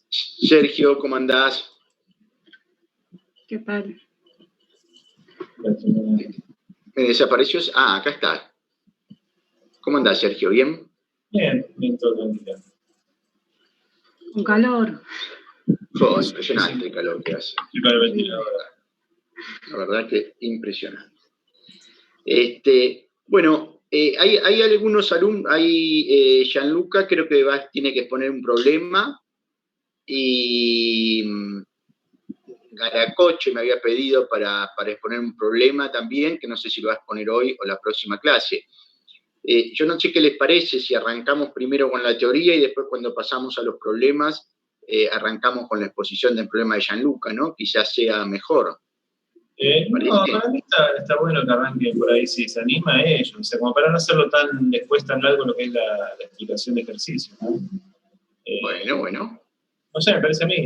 Sergio, ¿cómo andás? ¿Qué tal? Me desapareció. Ah, acá está. ¿Cómo andás, Sergio? ¿Bien? Bien, todo tranquilo. Con calor. Oh, impresionante el calor que hace. Estoy con el ventilador. La verdad que impresionante. Bueno, hay algunos alumnos, Gianluca creo que tiene que exponer un problema, y Garacoche me había pedido para exponer un problema también, que no sé si lo va a exponer hoy o la próxima clase. Yo no sé qué les parece si arrancamos primero con la teoría y después cuando pasamos a los problemas, arrancamos con la exposición del problema de Gianluca, ¿no? Quizás sea mejor. No, para mí está bueno que arranque por ahí, si se anima a ellos, o sea, como para no hacerlo después tan largo lo que es la explicación de ejercicio, ¿no? Bueno. No sé, me parece a mí,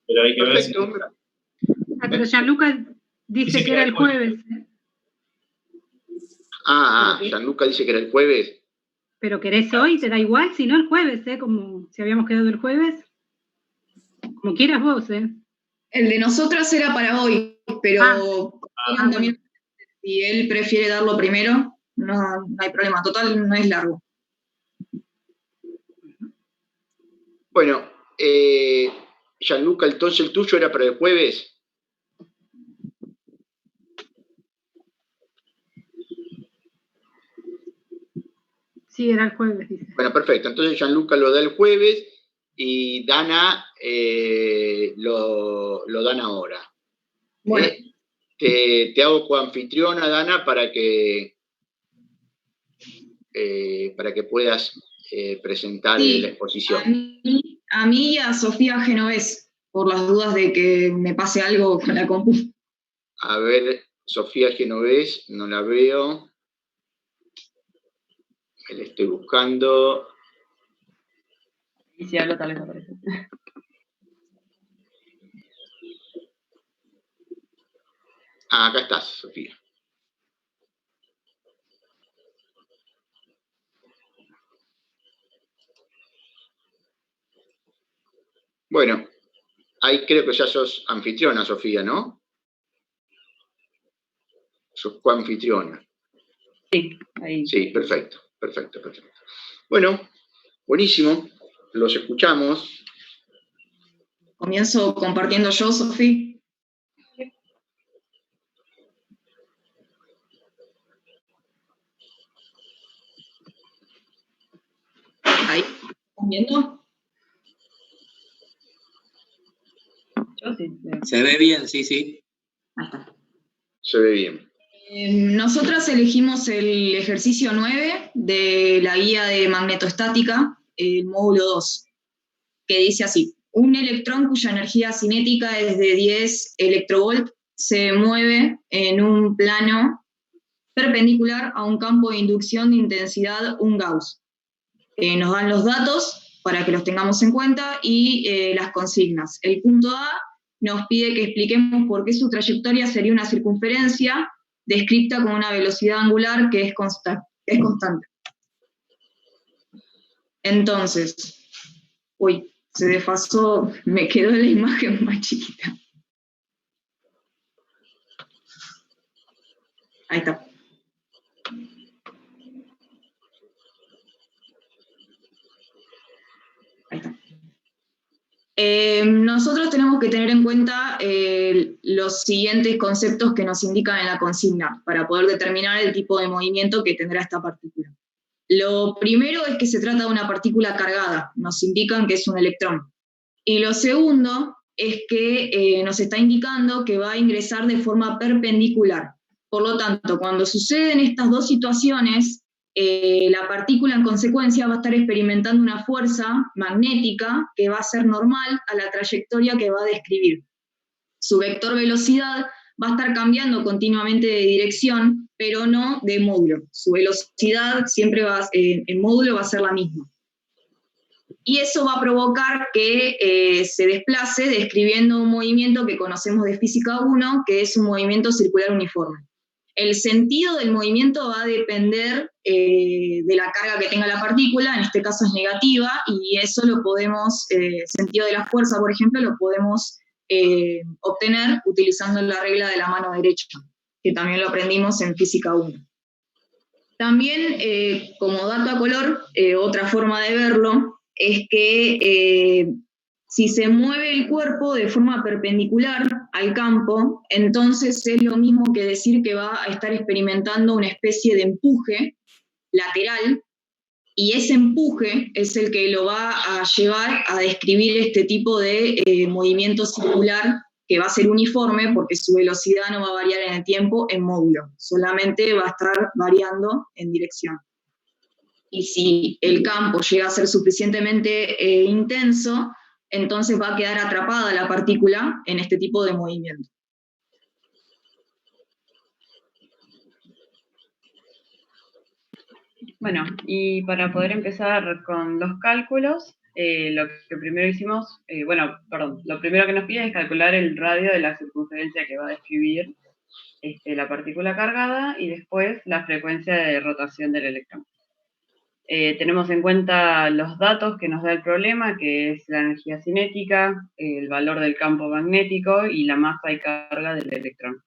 pero hay que perfecto. ver si... pero Gianluca dice que era el jueves. Gianluca dice que era el jueves. Pero querés hoy, te da igual, si no el jueves, como si habíamos quedado el jueves. Como quieras vos, El de nosotras era para hoy, pero también, si él prefiere darlo primero, no hay problema, total no es largo. Bueno, Gianluca, entonces el tuyo era para el jueves. Sí, era el jueves, dice. Bueno, perfecto. Entonces Gianluca lo da el jueves y Dana lo dan ahora. Bueno. Te hago coanfitriona, Dana, para que puedas presentar la exposición. A mí y a Sofía Genovés, por las dudas de que me pase algo con la compu. A ver, Sofía Genovés, no la veo. La estoy buscando. Y si hablo tal vez aparece. Acá estás, Sofía. Bueno, ahí creo que ya sos anfitriona, Sofía, ¿no? Sos coanfitriona. Sí, ahí. Sí, perfecto. Bueno, buenísimo. Los escuchamos. Comienzo compartiendo yo, Sofía. Ahí, ¿están viendo? Yo sí. Se ve bien, sí. Ahí está. Se ve bien. Nosotras elegimos el ejercicio 9 de la guía de magnetoestática, el módulo 2, que dice así: un electrón cuya energía cinética es de 10 electrovolt se mueve en un plano perpendicular a un campo de inducción de intensidad 1 Gauss. Nos dan los datos para que los tengamos en cuenta y las consignas. El punto A nos pide que expliquemos por qué su trayectoria sería una circunferencia descrita con una velocidad angular que es constante. Entonces, se desfasó, me quedó la imagen más chiquita. Ahí está. Ahí está. Nosotros tenemos que tener en cuenta los siguientes conceptos que nos indican en la consigna para poder determinar el tipo de movimiento que tendrá esta partícula. Lo primero es que se trata de una partícula cargada, nos indican que es un electrón. Y lo segundo es que nos está indicando que va a ingresar de forma perpendicular. Por lo tanto, cuando suceden estas dos situaciones, la partícula en consecuencia va a estar experimentando una fuerza magnética que va a ser normal a la trayectoria que va a describir. Su vector velocidad va a estar cambiando continuamente de dirección, pero no de módulo. Su velocidad siempre en módulo va a ser la misma. Y eso va a provocar que se desplace describiendo un movimiento que conocemos de física 1, que es un movimiento circular uniforme. El sentido del movimiento va a depender de la carga que tenga la partícula, en este caso es negativa, y eso lo podemos, sentido de la fuerza, por ejemplo, lo podemos obtener utilizando la regla de la mano derecha, que también lo aprendimos en Física 1. También, como dato a color, otra forma de verlo es que si se mueve el cuerpo de forma perpendicular al campo, entonces es lo mismo que decir que va a estar experimentando una especie de empuje lateral, y ese empuje es el que lo va a llevar a describir este tipo de movimiento circular que va a ser uniforme porque su velocidad no va a variar en el tiempo en módulo, solamente va a estar variando en dirección. Y si el campo llega a ser suficientemente intenso, entonces va a quedar atrapada la partícula en este tipo de movimiento. Bueno, y para poder empezar con los cálculos, lo que primero hicimos, lo primero que nos pide es calcular el radio de la circunferencia que va a describir la partícula cargada y después la frecuencia de rotación del electrón. Tenemos en cuenta los datos que nos da el problema, que es la energía cinética, el valor del campo magnético y la masa y carga del electrón.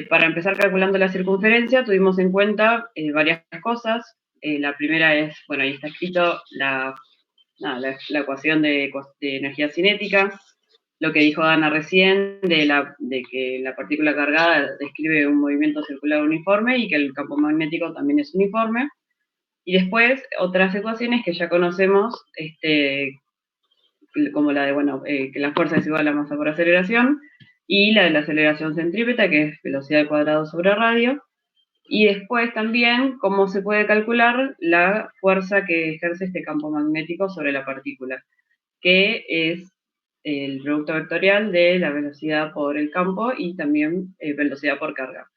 Para empezar calculando la circunferencia, tuvimos en cuenta varias cosas. La primera es, bueno, ahí está escrito la ecuación de energía cinética, lo que dijo Ana recién, de que la partícula cargada describe un movimiento circular uniforme y que el campo magnético también es uniforme. Y después, otras ecuaciones que ya conocemos, como la de, que la fuerza es igual a masa por aceleración, y la de la aceleración centrípeta, que es velocidad al cuadrado sobre radio, y después también cómo se puede calcular la fuerza que ejerce este campo magnético sobre la partícula, que es el producto vectorial de la velocidad por el campo y también velocidad por carga.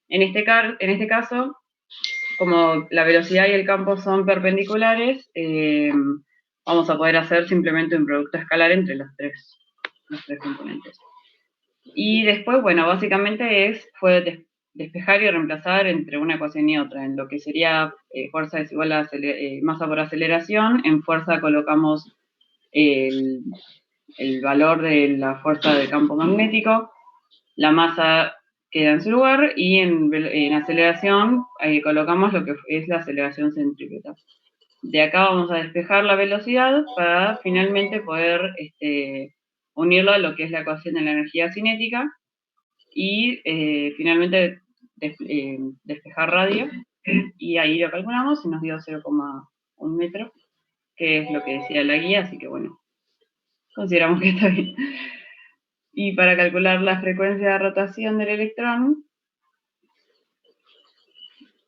En este caso, como la velocidad y el campo son perpendiculares, vamos a poder hacer simplemente un producto escalar entre los tres componentes. Y después, bueno, básicamente fue despejar y reemplazar entre una ecuación y otra. En lo que sería fuerza es igual a masa por aceleración, en fuerza colocamos el valor de la fuerza del campo magnético, la masa queda en su lugar, y en aceleración colocamos lo que es la aceleración centrípeta. De acá vamos a despejar la velocidad para finalmente poder unirlo a lo que es la ecuación de la energía cinética y finalmente despejar radio, y ahí lo calculamos y nos dio 0,1 metro, que es lo que decía la guía, así que bueno, consideramos que está bien. Y para calcular la frecuencia de rotación del electrón,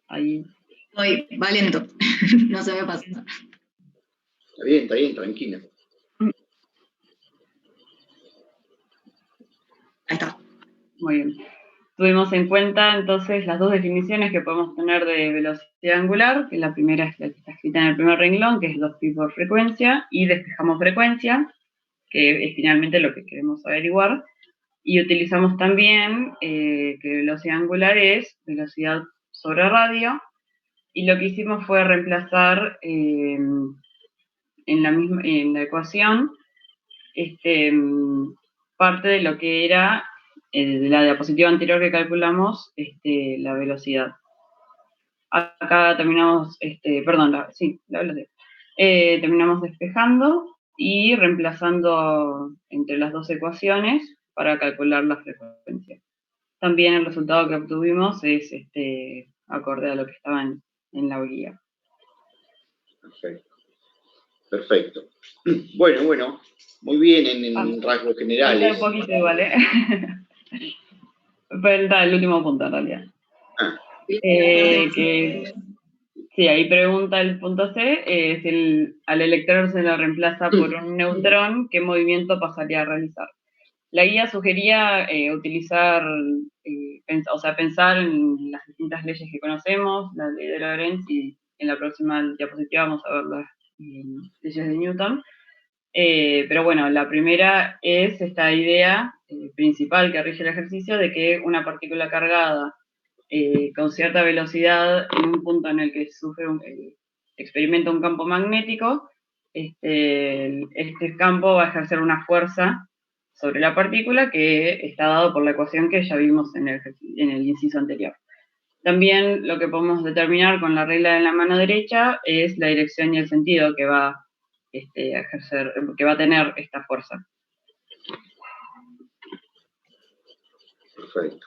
ahí... Va lento, no se me pasa. Está bien, tranquilo. Ahí está. Muy bien. Tuvimos en cuenta entonces las dos definiciones que podemos tener de velocidad angular, que la primera es la que está escrita en el primer renglón, que es 2pi por frecuencia, y despejamos frecuencia, que es finalmente lo que queremos averiguar, y utilizamos también que velocidad angular es velocidad sobre radio, y lo que hicimos fue reemplazar en la ecuación parte de lo que era de la diapositiva anterior que calculamos, la velocidad. Acá terminamos, la velocidad. Terminamos despejando y reemplazando entre las dos ecuaciones para calcular la frecuencia. También el resultado que obtuvimos es acorde a lo que estaba en la guía. Perfecto. Bueno, muy bien en rasgos generales. Un poquito igual, Pero está el último punto en realidad. Sí, ahí pregunta el punto C, si al electrón se lo reemplaza por un neutrón, ¿qué movimiento pasaría a realizar? La guía sugería utilizar, pensar en las distintas leyes que conocemos, la ley de Lorentz, y en la próxima diapositiva vamos a ver las leyes de Newton. Pero bueno, la primera es esta idea principal que rige el ejercicio de que una partícula cargada con cierta velocidad en un punto en el que experimenta un campo magnético, este campo va a ejercer una fuerza sobre la partícula que está dado por la ecuación que ya vimos en el inciso anterior. También lo que podemos determinar con la regla de la mano derecha es la dirección y el sentido que va a ejercer, que va a tener esta fuerza. Perfecto.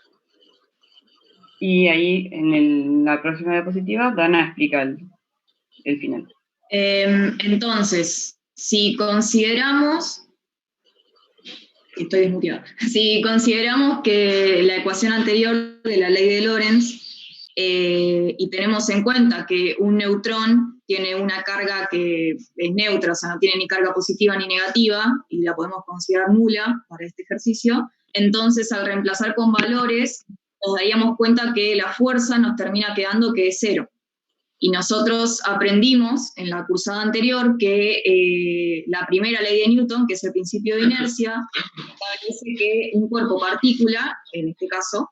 Y ahí, en la próxima diapositiva, Dana explica el final. Entonces, si consideramos... Estoy desmuteada. Si consideramos que la ecuación anterior de la ley de Lorentz, y tenemos en cuenta que un neutrón tiene una carga que es neutra, o sea, no tiene ni carga positiva ni negativa, y la podemos considerar nula para este ejercicio, entonces al reemplazar con valores, nos daríamos cuenta que la fuerza nos termina quedando que es 0. Y nosotros aprendimos en la cursada anterior que la primera ley de Newton, que es el principio de inercia, establece que un cuerpo partícula, en este caso,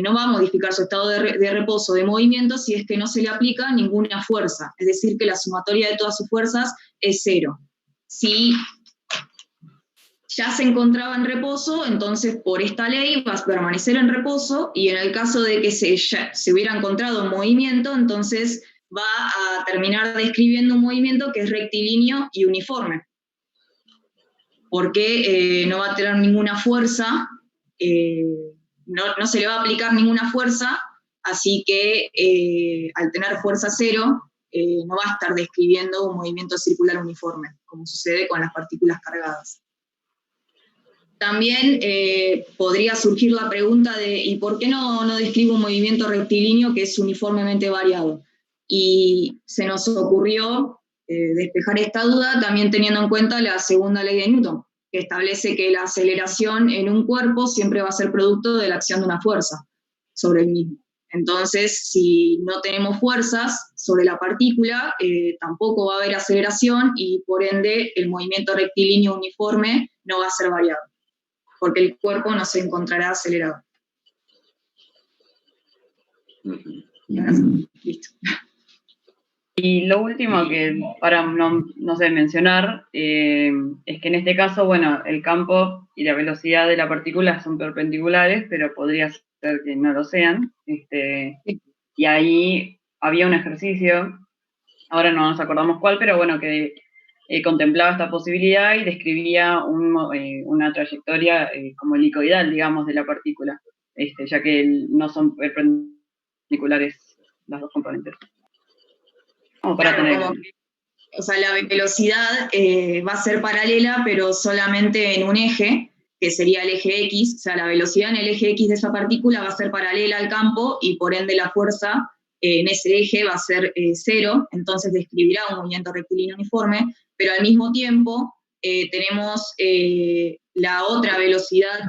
no va a modificar su estado de reposo de movimiento si es que no se le aplica ninguna fuerza. Es decir, que la sumatoria de todas sus fuerzas es 0. Si ya se encontraba en reposo, entonces por esta ley va a permanecer en reposo, y en el caso de que se hubiera encontrado en movimiento, entonces va a terminar describiendo un movimiento que es rectilíneo y uniforme, porque no va a tener ninguna fuerza, no se le va a aplicar ninguna fuerza, así que al tener fuerza 0, no va a estar describiendo un movimiento circular uniforme, como sucede con las partículas cargadas. También podría surgir la pregunta de ¿y por qué no describo un movimiento rectilíneo que es uniformemente variado? Y se nos ocurrió despejar esta duda también teniendo en cuenta la segunda ley de Newton, que establece que la aceleración en un cuerpo siempre va a ser producto de la acción de una fuerza sobre el mismo. Entonces, si no tenemos fuerzas sobre la partícula, tampoco va a haber aceleración, y por ende el movimiento rectilíneo uniforme no va a ser variado, porque el cuerpo no se encontrará acelerado. Listo. Y lo último que, para no sé, mencionar, es que en este caso, bueno, el campo y la velocidad de la partícula son perpendiculares, pero podría ser que no lo sean. Y ahí había un ejercicio, ahora no nos acordamos cuál, pero bueno, que contemplaba esta posibilidad y describía una trayectoria como helicoidal, digamos, de la partícula, ya que no son perpendiculares las dos componentes. Como para tener... O sea, la velocidad va a ser paralela, pero solamente en un eje, que sería el eje X. O sea, la velocidad en el eje X de esa partícula va a ser paralela al campo, y por ende la fuerza en ese eje va a ser 0, entonces describirá un movimiento rectilíneo uniforme, pero al mismo tiempo tenemos la otra velocidad,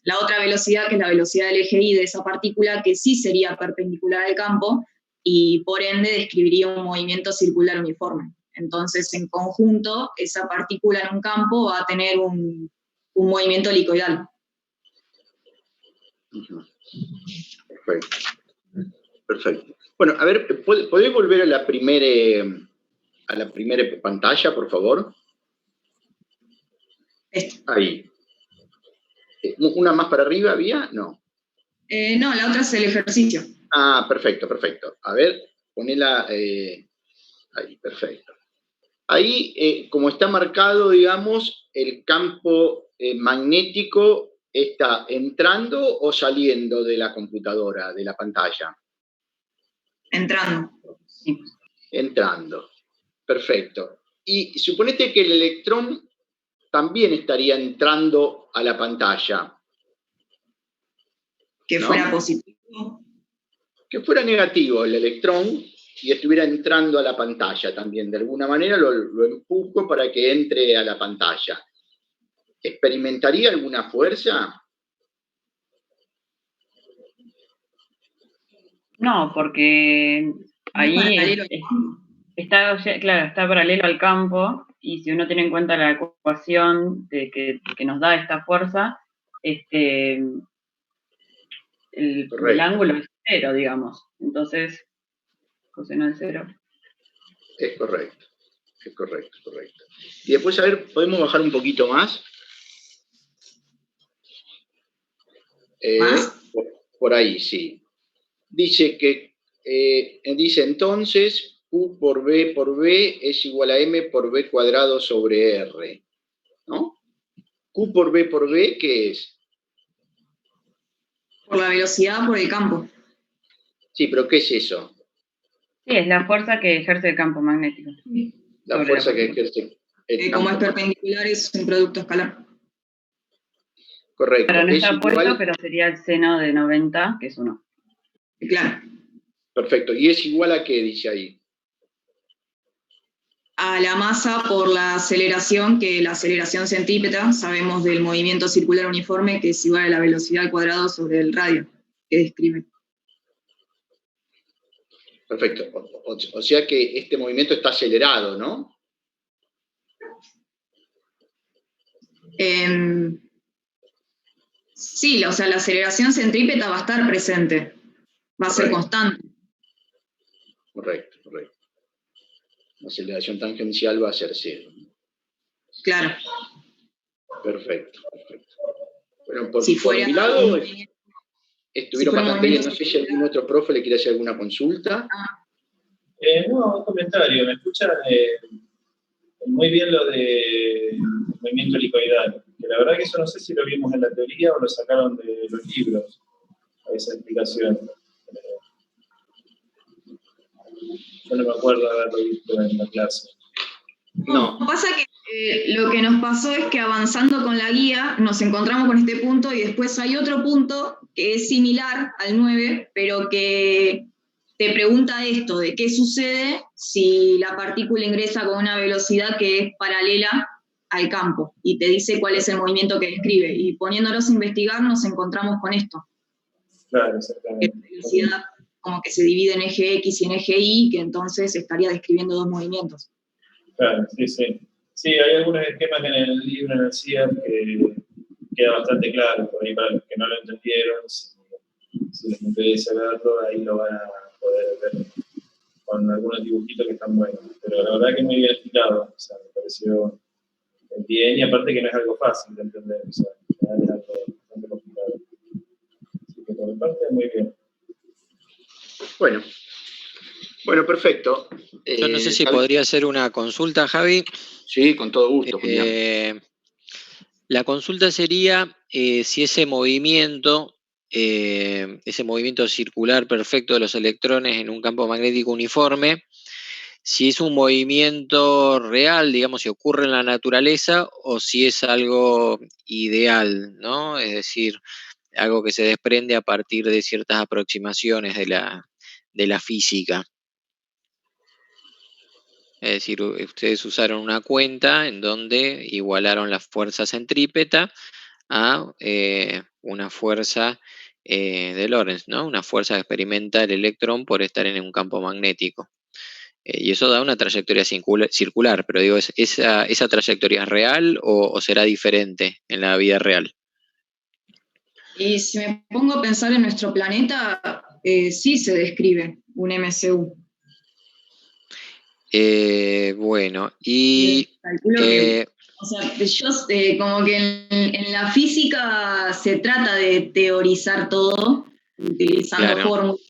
la otra velocidad, que es la velocidad del eje Y de esa partícula, que sí sería perpendicular al campo, y por ende describiría un movimiento circular uniforme. Entonces, en conjunto, esa partícula en un campo va a tener un movimiento helicoidal. Perfecto. Bueno, a ver, ¿podés volver a la primera pantalla, por favor? Ahí. ¿Una más para arriba había? No. No, la otra es el ejercicio. Ah, perfecto, perfecto. A ver, ponela ahí, perfecto. Ahí, como está marcado, digamos, el campo magnético está entrando o saliendo de la computadora, de la pantalla. Entrando. Sí. Entrando. Perfecto. Y suponete que el electrón también estaría entrando a la pantalla. Que ¿no? fuera positivo. Que fuera negativo el electrón y estuviera entrando a la pantalla también. De alguna manera lo empujo para que entre a la pantalla. ¿Experimentaría alguna fuerza? No, porque ahí está paralelo al campo, y si uno tiene en cuenta la ecuación que nos da esta fuerza, el ángulo es 0, digamos. Entonces, coseno de 0. Es correcto. Es correcto. Y después, a ver, ¿podemos bajar un poquito más? ¿Más? Por ahí, sí. Dice entonces, Q por B es igual a M por B cuadrado sobre R. ¿No? Q por B, ¿qué es? Por la velocidad, por el campo. Sí, pero ¿qué es eso? Sí, es la fuerza que ejerce el campo magnético. La fuerza que ejerce el campo. Como es perpendicular, es un producto escalar. Correcto. Claro, no Es está igual, puesto, pero sería el seno de 90, que es 1. Claro. Perfecto. ¿Y es igual a qué dice ahí? A la masa por la aceleración, que la aceleración centrípeta, sabemos del movimiento circular uniforme, que es igual a la velocidad al cuadrado sobre el radio que describe. Perfecto. O sea que este movimiento está acelerado, ¿no? Sí, o sea, la aceleración centrípeta va a estar presente, va a ser constante. Correcto. La aceleración tangencial va a ser 0. Claro. Perfecto. Bueno, por fuera mi lado, estuvieron bastante bien. No sé si algún otro profe le quiere hacer alguna consulta. No, un comentario. Me escuchan muy bien lo de movimiento helicoidal. Que la verdad que eso no sé si lo vimos en la teoría o lo sacaron de los libros, esa explicación. Yo no me acuerdo de haberlo visto en la clase. No. Pasa que lo que nos pasó es que avanzando con la guía nos encontramos con este punto y después hay otro punto que es similar al 9, pero que te pregunta esto, de qué sucede si la partícula ingresa con una velocidad que es paralela al campo y te dice cuál es el movimiento que describe. Y poniéndonos a investigar nos encontramos con esto. Claro, exactamente. La velocidad como que se divide en eje X y en eje Y, que entonces estaría describiendo dos movimientos. Claro, sí. Sí, hay algunos esquemas en el libro, en el CIER, que queda bastante claro, por ahí para los que no lo entendieron, si les interesa verlo, ahí lo van a poder ver con algunos dibujitos que están buenos. Pero la verdad que muy bien explicado, o sea, me pareció bien, y aparte que no es algo fácil de entender, o sea, es algo bastante complicado. Así que por mi parte, muy bien. Bueno, perfecto. Yo no sé si podría hacer una consulta, Javi. Sí, con todo gusto, Julián. La consulta sería si ese movimiento circular perfecto de los electrones en un campo magnético uniforme, si es un movimiento real, digamos, si ocurre en la naturaleza, o si es algo ideal, ¿no? Es decir, algo que se desprende a partir de ciertas aproximaciones de la física. Es decir, ustedes usaron una cuenta en donde igualaron la fuerza centrípeta a una fuerza de Lorentz, ¿no? Una fuerza que experimenta el electrón por estar en un campo magnético. Y eso da una trayectoria circular, pero digo, ¿esa trayectoria es real o será diferente en la vida real? Y si me pongo a pensar en nuestro planeta, sí se describe un MCU. Bueno, y... Calculo que, o sea, yo como que en la física se trata de teorizar todo utilizando fórmulas,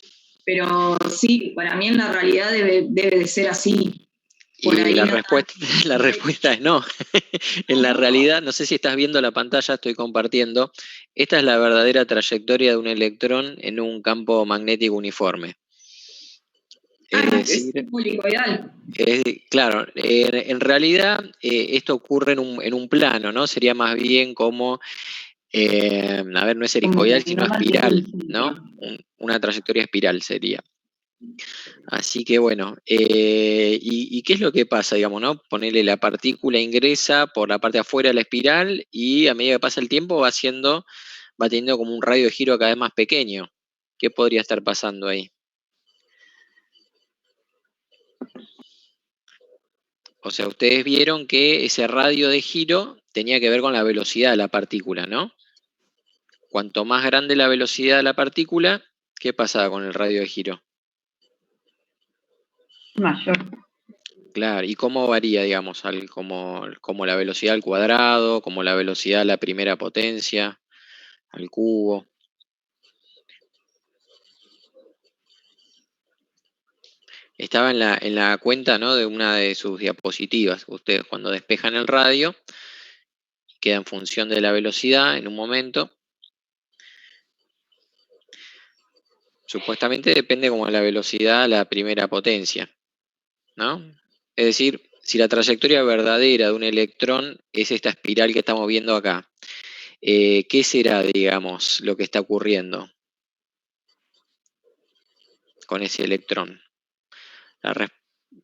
pero sí, para mí en la realidad debe de ser así. Por y la respuesta es no. En la realidad, no sé si estás viendo la pantalla, estoy compartiendo. Esta es la verdadera trayectoria de un electrón en un campo magnético uniforme. Es helicoidal. Claro, en realidad esto ocurre en un plano, ¿no? Sería más bien como, a ver, no es helicoidal, sino espiral, ¿no? Una trayectoria espiral sería. Así que bueno, ¿y qué es lo que pasa, digamos, no? Ponerle la partícula ingresa por la parte de afuera de la espiral y a medida que pasa el tiempo va teniendo como un radio de giro cada vez más pequeño. ¿Qué podría estar pasando ahí? O sea, ustedes vieron que ese radio de giro tenía que ver con la velocidad de la partícula, ¿no? cuanto más grande la velocidad de la partícula, ¿qué pasaba con el radio de giro? Mayor. Claro, ¿y cómo varía, digamos, como la velocidad al cuadrado, como la velocidad a la primera potencia, al cubo? Estaba en la cuenta, ¿no?, de una de sus diapositivas. Ustedes cuando despejan el radio, queda en función de la velocidad en un momento. Supuestamente depende como de la velocidad a la primera potencia, ¿no? Es decir, si la trayectoria verdadera de un electrón es esta espiral que estamos viendo acá, ¿qué será, digamos, lo que está ocurriendo con ese electrón?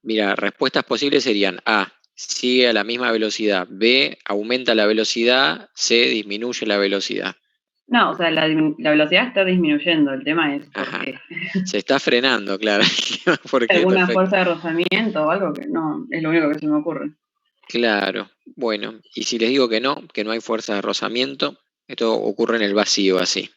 Mira, respuestas posibles serían A, sigue a la misma velocidad, B, aumenta la velocidad, C, disminuye la velocidad. No, o sea, la velocidad está disminuyendo, el tema es por Ajá. qué. Se está frenando, claro. ¿Por qué? ¿Alguna Perfecto. fuerza de rozamiento o algo que no? Es lo único que se me ocurre. Claro, bueno, y si les digo que no hay fuerza de rozamiento, esto ocurre en el vacío así.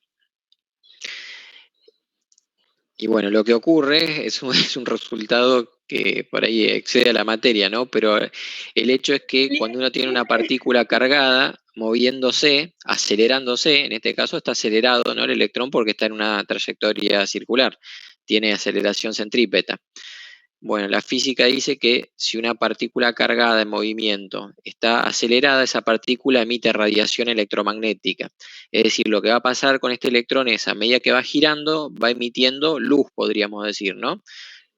Y bueno, lo que ocurre es un resultado que por ahí excede a la materia, ¿no? Pero el hecho es que cuando uno tiene una partícula cargada, moviéndose, acelerándose, en este caso está acelerado, ¿no?, el electrón porque está en una trayectoria circular, tiene aceleración centrípeta. Bueno, la física dice que si una partícula cargada en movimiento está acelerada, esa partícula emite radiación electromagnética. Es decir, lo que va a pasar con este electrón es, a medida que va girando, va emitiendo luz, podríamos decir, ¿no?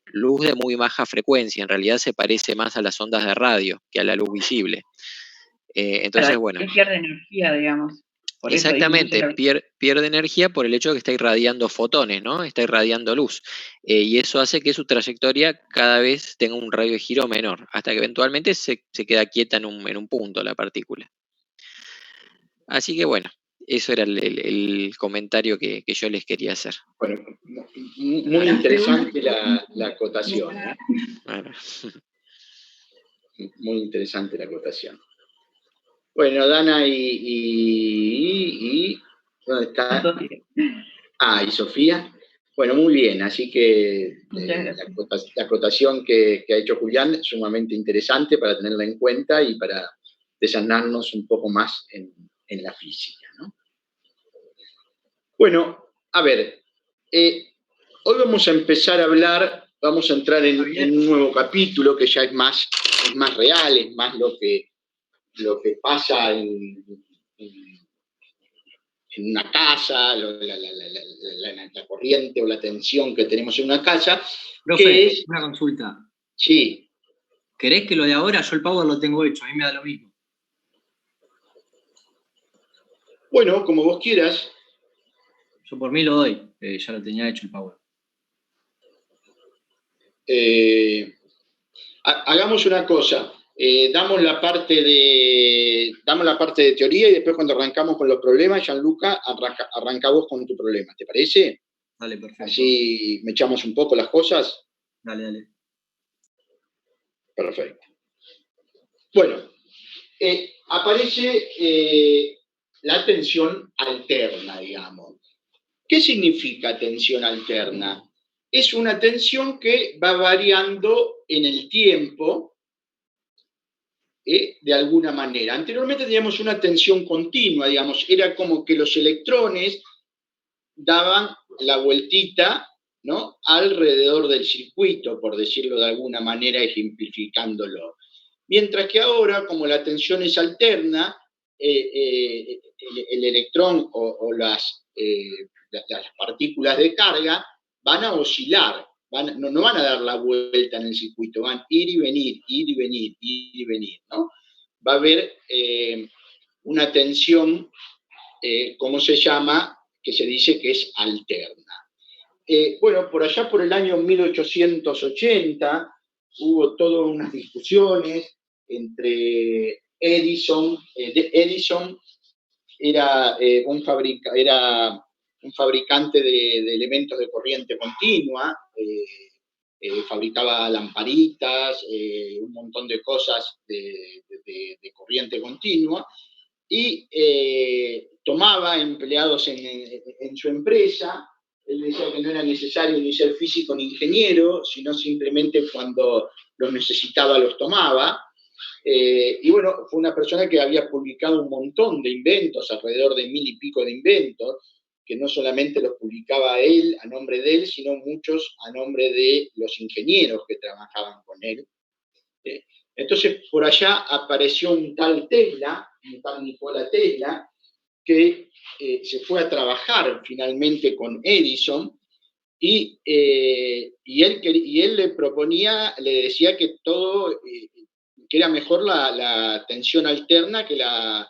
Luz de muy baja frecuencia, en realidad se parece más a las ondas de radio que a la luz visible. Entonces, Claro, bueno, que pierde energía, digamos. Por eso exactamente, disminuye pierde energía por el hecho de que está irradiando fotones, ¿no? Está irradiando luz. Y eso hace que su trayectoria cada vez tenga un radio de giro menor, hasta que eventualmente se queda quieta en un punto la partícula. Así que bueno, eso era el comentario que yo les quería hacer. Bueno, muy interesante la acotación, ¿eh? Bueno. Muy interesante la acotación. Bueno, Dana y ¿dónde está? Sofía. Ah, y Sofía. Bueno, muy bien, así que la acotación que ha hecho Julián es sumamente interesante para tenerla en cuenta y para desasnarnos un poco más en la física, ¿no? Bueno, a ver, hoy vamos a empezar a hablar, vamos a entrar en un nuevo capítulo que ya es más real, es más lo que pasa en una casa, la corriente o la tensión que tenemos en una casa. Profe, una consulta. Sí. ¿Querés que lo de ahora? Yo el power lo tengo hecho, a mí me da lo mismo. Bueno, como vos quieras. Yo por mí lo doy, ya lo tenía hecho el power. Hagamos una cosa. Damos la parte de teoría y después cuando arrancamos con los problemas, Gianluca, arranca vos con tu problema. ¿Te parece? Dale, perfecto. Así me echamos un poco las cosas. Dale. Perfecto. Bueno, aparece la tensión alterna, digamos. ¿Qué significa tensión alterna? Es una tensión que va variando en el tiempo, de alguna manera. Anteriormente teníamos una tensión continua, digamos, era como que los electrones daban la vueltita, ¿no?, alrededor del circuito, por decirlo de alguna manera, ejemplificándolo. Mientras que ahora, como la tensión es alterna, el electrón o las partículas de carga van a oscilar, no van a dar la vuelta en el circuito, van a ir y venir, ¿no? Va a haber una tensión, ¿cómo se llama?, que se dice que es alterna. Bueno, por allá por el año 1880 hubo todas unas discusiones entre Edison. Edison era un fabricante de elementos de corriente continua, fabricaba lamparitas, un montón de cosas de corriente continua, y tomaba empleados en su empresa. Él decía que no era necesario ni ser físico ni ingeniero, sino simplemente cuando los necesitaba los tomaba. Y bueno, fue una persona que había publicado un montón de inventos, alrededor de 1000 y pico de inventos, que no solamente los publicaba él, a nombre de él, sino muchos a nombre de los ingenieros que trabajaban con él. Entonces, por allá apareció un tal Tesla, un tal Nikola Tesla, que se fue a trabajar finalmente con Edison, y él le proponía, le decía que todo, que era mejor la tensión alterna que la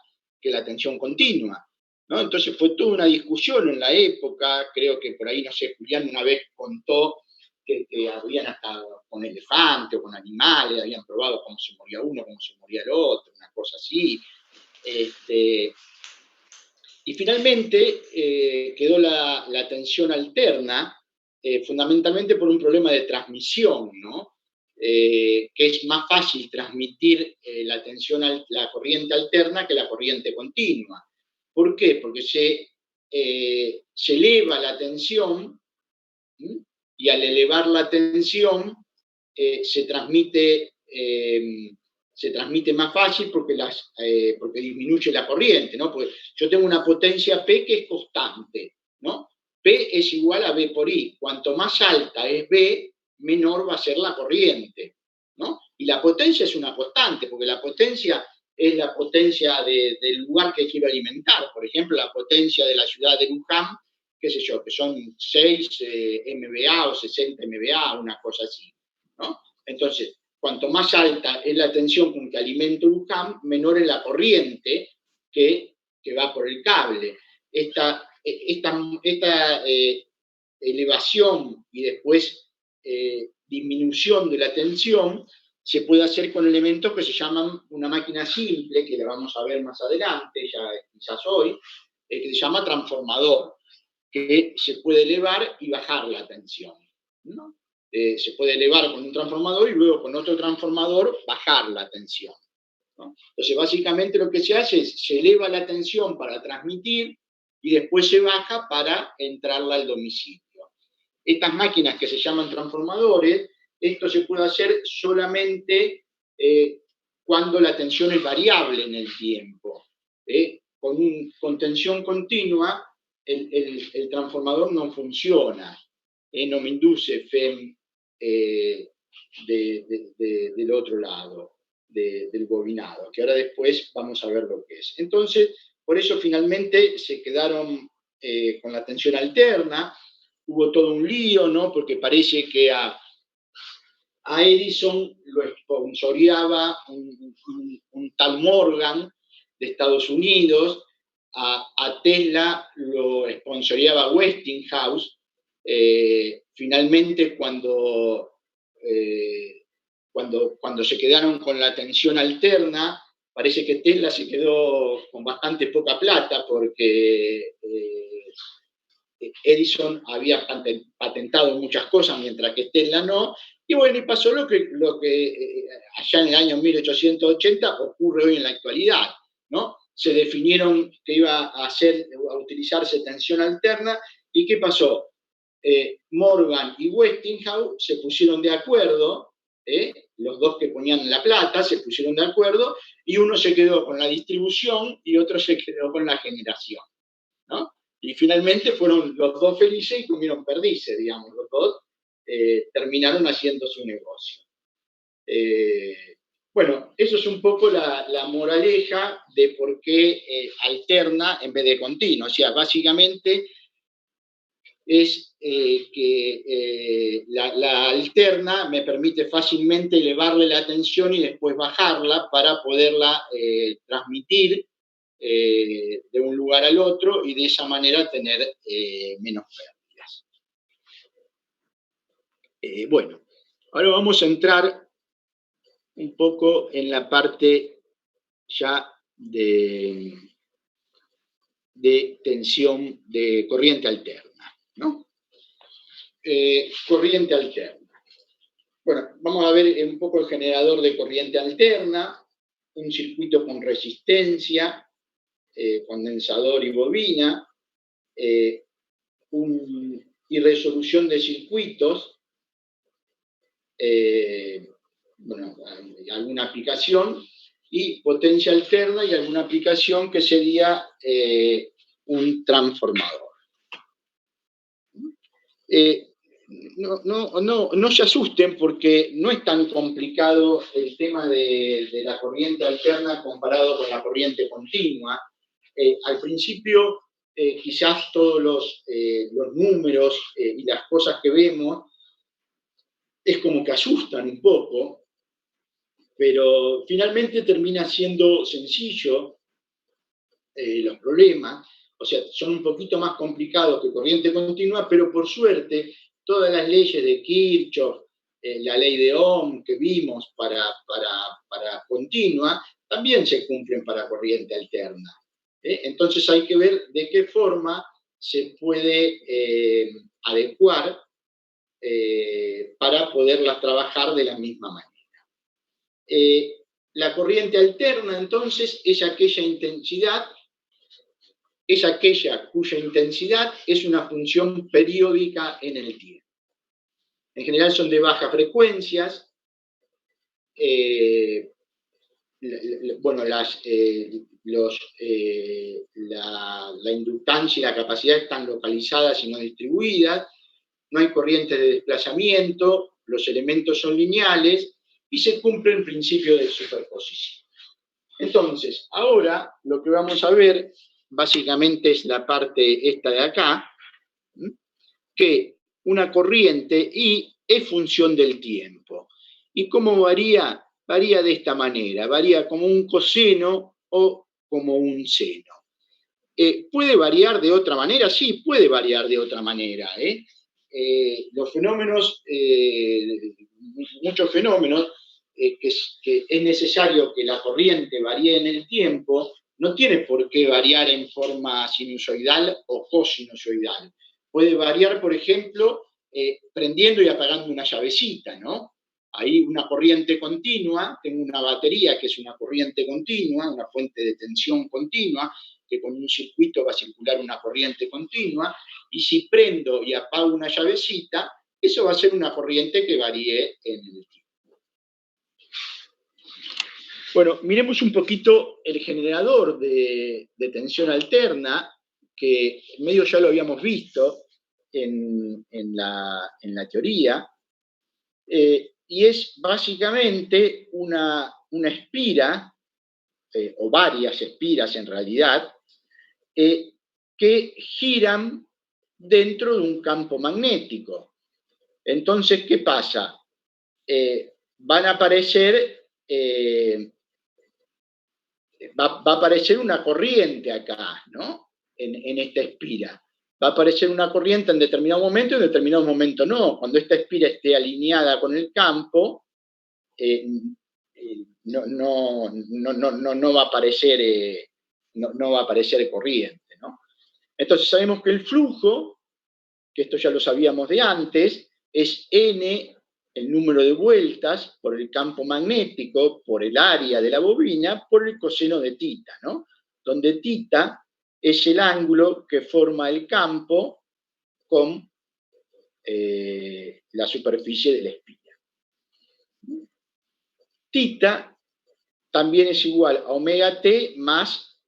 tensión continua, ¿no? Entonces fue toda una discusión en la época. Creo que por ahí, no sé, Julián una vez contó que habían hasta con elefantes o con animales, habían probado cómo se moría uno, cómo se moría el otro, una cosa así. Y finalmente quedó la tensión alterna, fundamentalmente por un problema de transmisión, ¿no? Que es más fácil transmitir la corriente alterna que la corriente continua. ¿Por qué? Porque se eleva la tensión, ¿sí? Y al elevar la tensión se transmite más fácil porque disminuye la corriente, ¿no? Porque yo tengo una potencia P que es constante, ¿no? P es igual a B por I. Cuanto más alta es B, menor va a ser la corriente, ¿no? Y la potencia es una constante, porque la potencia es la potencia del lugar que quiero alimentar. Por ejemplo, la potencia de la ciudad de Luján, qué sé yo, que son 6 MVA o 60 MVA, una cosa así, ¿no? Entonces, cuanto más alta es la tensión con que alimento Luján, menor es la corriente que va por el cable. Esta elevación y después disminución de la tensión se puede hacer con elementos que se llaman una máquina simple, que la vamos a ver más adelante, ya quizás hoy, que se llama transformador, que se puede elevar y bajar la tensión, ¿no? Se puede elevar con un transformador y luego con otro transformador bajar la tensión, ¿no? Entonces, básicamente lo que se hace es, se eleva la tensión para transmitir y después se baja para entrarla al domicilio. Estas máquinas que se llaman transformadores, esto se puede hacer solamente cuando la tensión es variable en el tiempo. Con tensión continua, el transformador no funciona, no me induce FEM del otro lado, del bobinado, que ahora después vamos a ver lo que es. Entonces, por eso finalmente se quedaron con la tensión alterna. Hubo todo un lío, ¿no? Porque parece que a Edison lo sponsoreaba un tal Morgan de Estados Unidos, a Tesla lo sponsoreaba Westinghouse. Finalmente, cuando se quedaron con la tensión alterna, parece que Tesla se quedó con bastante poca plata porque Edison había patentado muchas cosas, mientras que Tesla no. Y bueno, y pasó lo que allá en el año 1880 ocurre hoy en la actualidad, ¿no? Se definieron que iba a utilizarse tensión alterna, ¿y qué pasó? Morgan y Westinghouse se pusieron de acuerdo, los dos que ponían la plata se pusieron de acuerdo, y uno se quedó con la distribución y otro se quedó con la generación, ¿no? Y finalmente fueron los dos felices y comieron perdices, digamos, los dos terminaron haciendo su negocio. Bueno, eso es un poco la moraleja de por qué alterna en vez de continua. O sea, básicamente es que la alterna me permite fácilmente elevarle la tensión y después bajarla para poderla transmitir de un lugar al otro y de esa manera tener menos pérdidas. Bueno, ahora vamos a entrar un poco en la parte ya de tensión, de corriente alterna, ¿no? Corriente alterna. Bueno, vamos a ver un poco el generador de corriente alterna, un circuito con resistencia, condensador y bobina, y resolución de circuitos, alguna aplicación, y potencia alterna y alguna aplicación que sería un transformador. No se asusten porque no es tan complicado el tema de la corriente alterna comparado con la corriente continua. Al principio, quizás todos los números y las cosas que vemos es como que asustan un poco, pero finalmente termina siendo sencillo los problemas. O sea, son un poquito más complicados que corriente continua, pero por suerte todas las leyes de Kirchhoff, la ley de Ohm que vimos para continua, también se cumplen para corriente alterna. Entonces hay que ver de qué forma se puede adecuar para poderlas trabajar de la misma manera. La corriente alterna, entonces, es aquella cuya intensidad es una función periódica en el tiempo. En general son de bajas frecuencias. La inductancia y la capacidad están localizadas y no distribuidas. No hay corrientes de desplazamiento, los elementos son lineales y se cumple el principio de superposición. Entonces, ahora lo que vamos a ver básicamente es la parte esta de acá, que una corriente I es función del tiempo. ¿Y cómo varía? Varía de esta manera, varía como un coseno o como un seno. ¿Puede variar de otra manera? Sí, puede variar de otra manera. Los fenómenos, muchos fenómenos, que es necesario que la corriente varíe en el tiempo, no tiene por qué variar en forma sinusoidal o cosinusoidal. Puede variar, por ejemplo, prendiendo y apagando una llavecita, ¿no? Hay una corriente continua, tengo una batería que es una corriente continua, una fuente de tensión continua, que con un circuito va a circular una corriente continua, y si prendo y apago una llavecita, eso va a ser una corriente que varíe en el tiempo. Bueno, miremos un poquito el generador de tensión alterna, que medio ya lo habíamos visto en la teoría, y es básicamente una espira, o varias espiras en realidad, que giran dentro de un campo magnético. Entonces, ¿qué pasa? Van a aparecer, va a aparecer una corriente acá, ¿no? En esta espira. Va a aparecer una corriente en determinado momento y en determinado momento no. Cuando esta espira esté alineada con el campo, no va a aparecer, no va a aparecer corriente, ¿no? Entonces sabemos que el flujo, que esto ya lo sabíamos de antes, es n, el número de vueltas por el campo magnético, por el área de la bobina, por el coseno de θ, ¿no? Donde θ es el ángulo que forma el campo con la superficie de la espira. θ también es igual a omega t más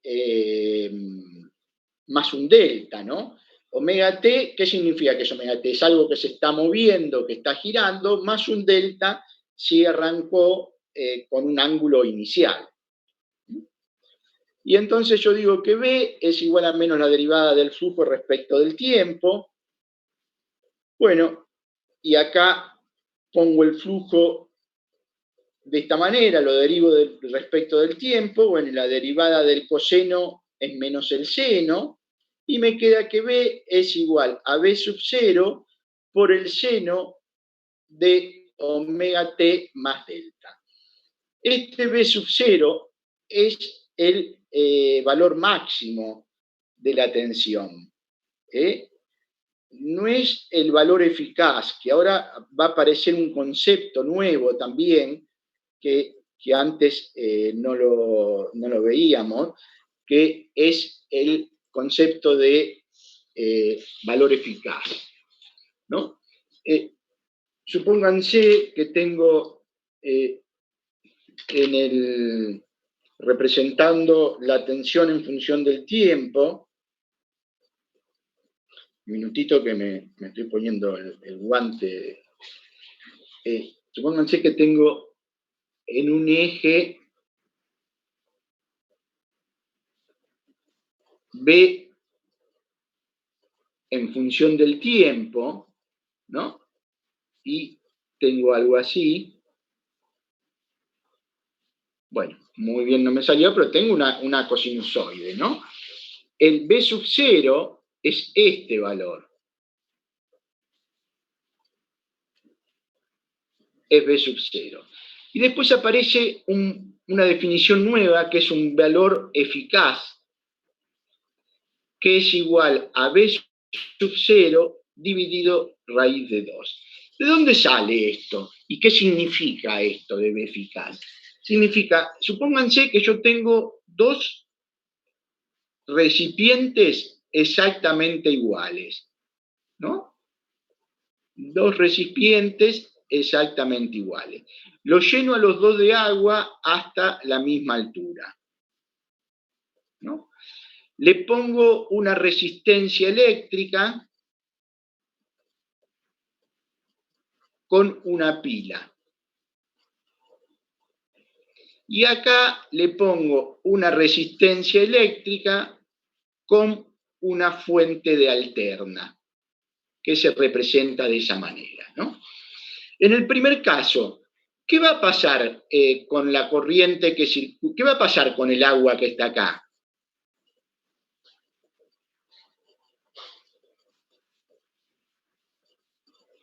un delta, ¿no? Omega t, ¿qué significa que es omega t? Es algo que se está moviendo, que está girando, más un delta si arrancó con un ángulo inicial. Y entonces yo digo que B es igual a menos la derivada del flujo respecto del tiempo. Bueno, y acá pongo el flujo de esta manera, lo derivo respecto del tiempo. Bueno, la derivada del coseno es menos el seno, y me queda que B es igual a B sub 0 por el seno de omega t más delta. Este B sub 0 es el valor máximo de la tensión. No es el valor eficaz, que ahora va a aparecer un concepto nuevo también, que antes no lo veíamos, que es el concepto de valor eficaz, ¿no? Supónganse que tengo representando la tensión en función del tiempo, un minutito que me estoy poniendo el guante. Supónganse que tengo en un eje B en función del tiempo, ¿no? Y tengo algo así. Bueno, muy bien no me salió, pero tengo una cosinusoide, ¿no? El B sub 0 es este valor. Es B sub 0. Y después aparece una definición nueva que es un valor eficaz, que es igual a B sub 0 dividido raíz de 2. ¿De dónde sale esto? ¿Y qué significa esto de B eficaz? Significa, supónganse que yo tengo dos recipientes exactamente iguales, ¿no? Dos recipientes exactamente iguales. Los lleno a los dos de agua hasta la misma altura, ¿no? Le pongo una resistencia eléctrica con una pila. Y acá le pongo una resistencia eléctrica con una fuente de alterna, que se representa de esa manera, ¿no? En el primer caso, ¿qué va a pasar con la corriente que circula? ¿Qué va a pasar con el agua que está acá?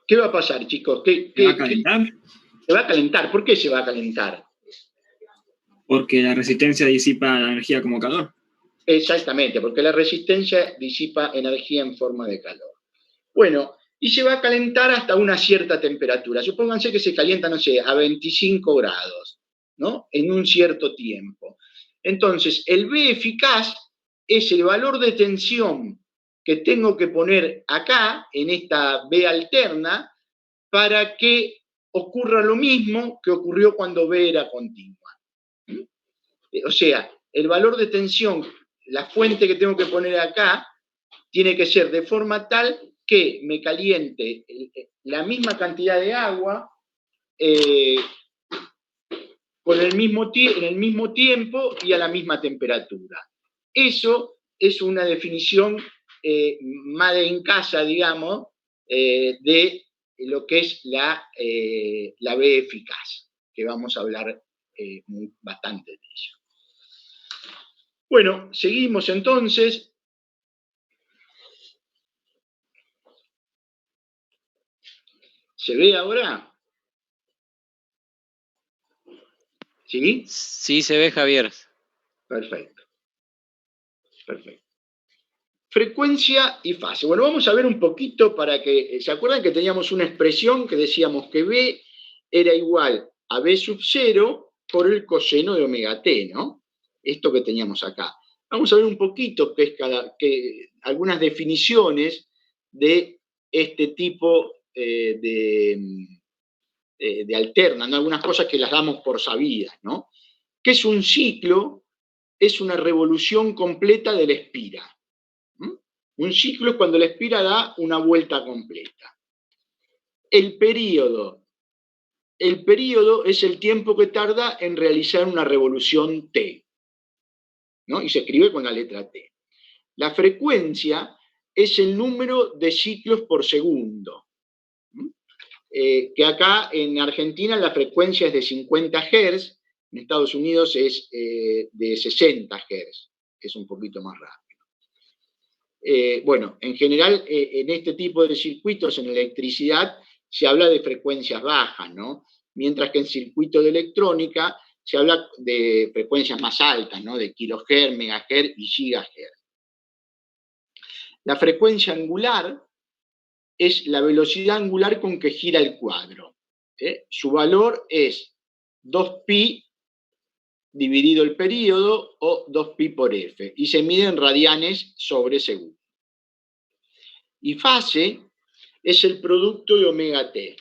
¿Qué va a pasar, chicos? ¿Se va a calentar? Se va a calentar. ¿Por qué se va a calentar? Porque la resistencia disipa la energía como calor. Exactamente, porque la resistencia disipa energía en forma de calor. Bueno, y se va a calentar hasta una cierta temperatura. Supónganse que se calienta, no sé, a 25 grados, ¿no? En un cierto tiempo. Entonces, el B eficaz es el valor de tensión que tengo que poner acá, en esta B alterna, para que ocurra lo mismo que ocurrió cuando B era continua. O sea, el valor de tensión, la fuente que tengo que poner acá, tiene que ser de forma tal que me caliente la misma cantidad de agua en el mismo tiempo y a la misma temperatura. Eso es una definición madre en casa, digamos, de lo que es la B eficaz, que vamos a hablar bastante de ello. Bueno, seguimos entonces. ¿Se ve ahora? ¿Sí? Sí, se ve, Javier. Perfecto. Perfecto. Frecuencia y fase. Bueno, vamos a ver un poquito para que... ¿Se acuerdan que teníamos una expresión que decíamos que B era igual a B sub 0 por el coseno de omega t, ¿no? Esto que teníamos acá. Vamos a ver un poquito qué es algunas definiciones de este tipo de alterna, ¿no? Algunas cosas que las damos por sabidas, ¿no? ¿Qué es un ciclo? Es una revolución completa de la espira. Un ciclo es cuando la espira da una vuelta completa. El período es el tiempo que tarda en realizar una revolución T, ¿no? Y se escribe con la letra T. La frecuencia es el número de ciclos por segundo. Que acá en Argentina la frecuencia es de 50 Hz, en Estados Unidos es de 60 Hz, que es un poquito más rápido. Bueno, en general, en este tipo de circuitos en electricidad se habla de frecuencias bajas, ¿no? Mientras que en circuito de electrónica se habla de frecuencias más altas, ¿no? De kilohertz, megahertz y gigahertz. La frecuencia angular es la velocidad angular con que gira el cuadro. Su valor es 2pi dividido el período, o 2pi por f, y se mide en radianes sobre segundo. Y fase es el producto de omega t.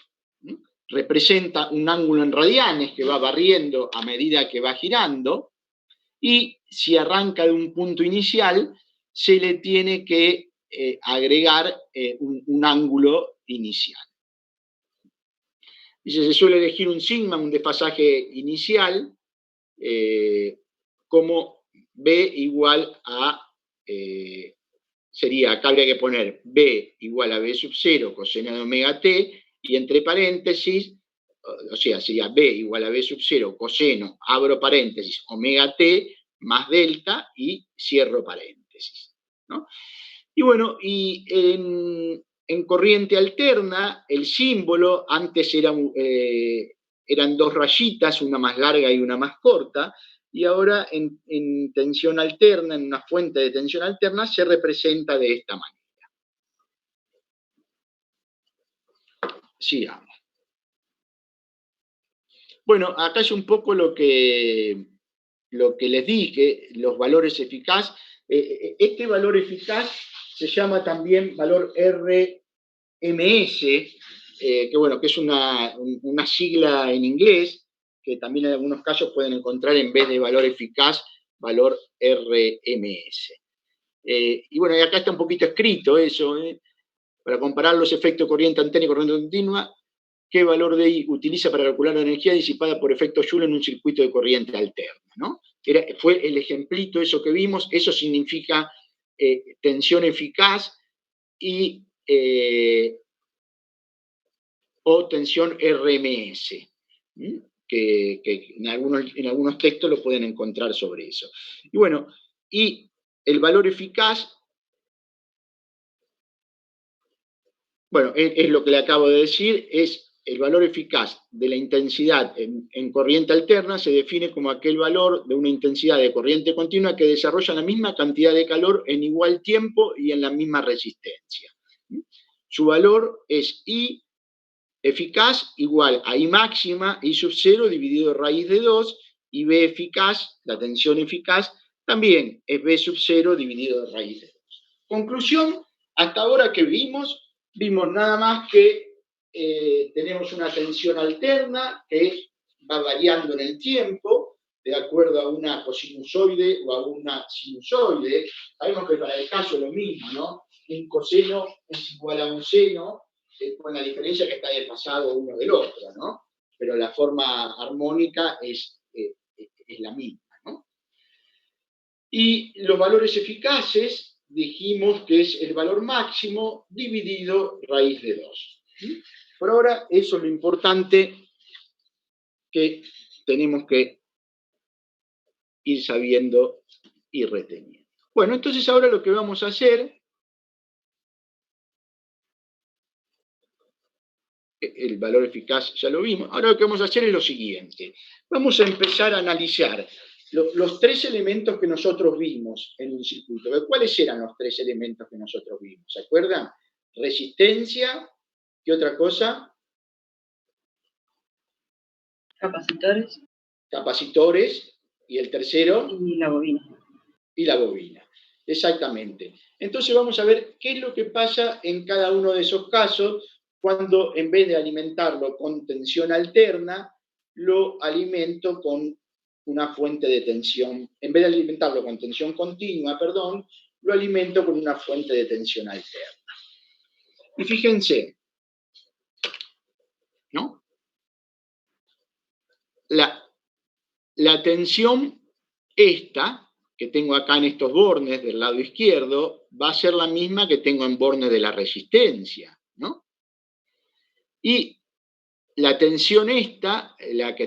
Representa un ángulo en radianes que va barriendo a medida que va girando, y si arranca de un punto inicial, se le tiene que agregar un ángulo inicial. Dice, se suele elegir un sigma, un desfasaje inicial, como B igual a, sería, acá habría que poner B igual a B sub 0 coseno de omega t, y entre paréntesis, o sea, sería B igual a B sub 0 coseno, abro paréntesis, omega t más delta, y cierro paréntesis, ¿no? Y bueno, y en corriente alterna, el símbolo antes eran dos rayitas, una más larga y una más corta, y ahora en tensión alterna, en una fuente de tensión alterna, se representa de esta manera. Sigamos. Bueno, acá es un poco lo que les dije, los valores eficaz. Este valor eficaz se llama también valor RMS, que bueno, que es una sigla en inglés, que también en algunos casos pueden encontrar en vez de valor eficaz, valor RMS. Y bueno, y acá está un poquito escrito eso, para comparar los efectos corriente alterna y corriente continua, ¿qué valor de I utiliza para calcular la energía disipada por efecto Joule en un circuito de corriente alterna? ¿No? Fue el ejemplito eso que vimos, eso significa tensión eficaz y o tensión RMS, que en algunos textos lo pueden encontrar sobre eso. Y bueno, y el valor eficaz, bueno, es lo que le acabo de decir, es el valor eficaz de la intensidad en corriente alterna, se define como aquel valor de una intensidad de corriente continua que desarrolla la misma cantidad de calor en igual tiempo y en la misma resistencia. Su valor es I eficaz igual a I máxima, I sub 0 dividido raíz de 2, y B eficaz, la tensión eficaz, también es B sub 0 dividido raíz de 2. Conclusión, hasta ahora que vimos nada más que tenemos una tensión alterna que va variando en el tiempo, de acuerdo a una cosinusoide o a una sinusoide. Sabemos que para el caso es lo mismo, ¿no? Un coseno es igual a un seno, con la diferencia que está desfasado uno del otro, ¿no? Pero la forma armónica es la misma, ¿no? Y los valores eficaces, dijimos que es el valor máximo dividido raíz de 2. Por ahora, eso es lo importante que tenemos que ir sabiendo y reteniendo. Bueno, entonces ahora lo que vamos a hacer, el valor eficaz ya lo vimos, ahora lo que vamos a hacer es lo siguiente. Vamos a empezar a analizar los tres elementos que nosotros vimos en un circuito. ¿Cuáles eran los tres elementos que nosotros vimos? ¿Se acuerdan? Resistencia, ¿qué otra cosa? Capacitores. Capacitores, y el tercero. Y la bobina. Y la bobina, exactamente. Entonces vamos a ver qué es lo que pasa en cada uno de esos casos cuando en vez de alimentarlo con tensión alterna, lo alimento con una fuente de tensión, en vez de alimentarlo con tensión continua, perdón, lo alimento con una fuente de tensión alterna. Y fíjense, ¿no? La tensión esta, que tengo acá en estos bornes del lado izquierdo, va a ser la misma que tengo en bornes de la resistencia, ¿no? Y la tensión esta,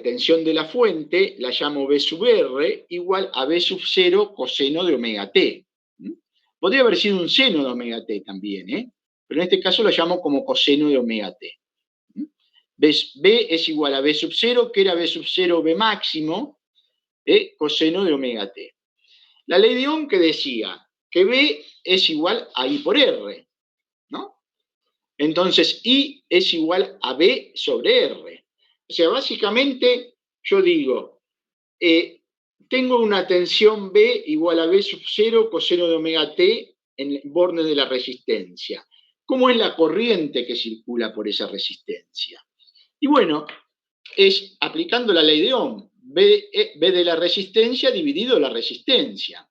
tensión de la fuente, la llamo B sub R igual a B sub 0 coseno de omega t. Podría haber sido un seno de omega t también, pero en este caso lo llamo como coseno de omega t. B es igual a B sub 0, que era B sub 0 B máximo, coseno de omega t. La ley de Ohm que decía que B es igual a I por R, ¿no? Entonces I es igual a B sobre R. O sea, básicamente yo digo, tengo una tensión B igual a B sub 0 coseno de omega t en el borde de la resistencia. ¿Cómo es la corriente que circula por esa resistencia? Y bueno, es aplicando la ley de Ohm, B de la resistencia dividido la resistencia.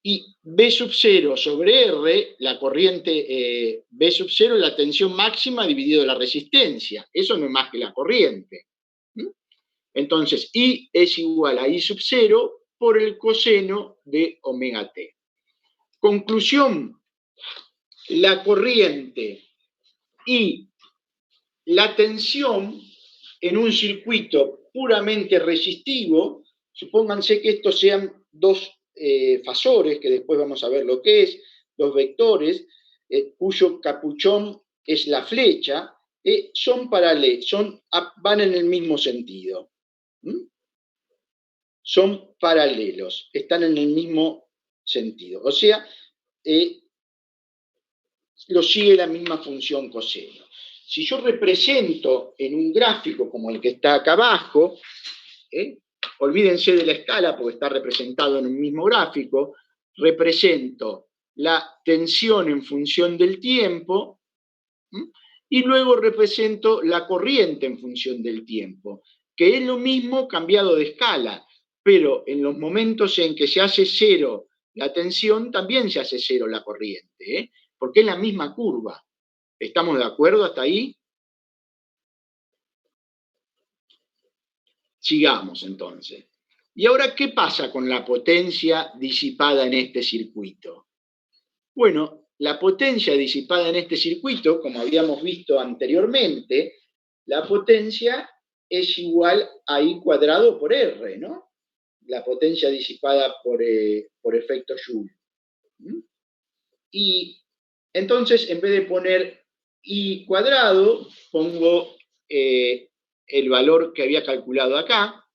Y B sub 0 sobre R, la corriente B sub 0 es la tensión máxima dividido la resistencia. Eso no es más que la corriente. Entonces, I es igual a I sub 0 por el coseno de omega t. Conclusión, la corriente y la tensión en un circuito puramente resistivo, supónganse que estos sean dos fasores, que después vamos a ver lo que es, dos vectores, cuyo capuchón es la flecha, son paralelos, van en el mismo sentido. Son paralelos, están en el mismo sentido. O sea, lo sigue la misma función coseno. Si yo represento en un gráfico como el que está acá abajo, olvídense de la escala porque está representado en un mismo gráfico, represento la tensión en función del tiempo y luego represento la corriente en función del tiempo, que es lo mismo cambiado de escala, pero en los momentos en que se hace cero la tensión, también se hace cero la corriente, porque es la misma curva. ¿Estamos de acuerdo hasta ahí? Sigamos entonces. ¿Y ahora qué pasa con la potencia disipada en este circuito? Bueno, la potencia disipada en este circuito, como habíamos visto anteriormente, la potencia es igual a I cuadrado por R, ¿no? La potencia disipada por efecto Joule. Y entonces, en vez de poner I cuadrado, pongo el valor que había calculado acá,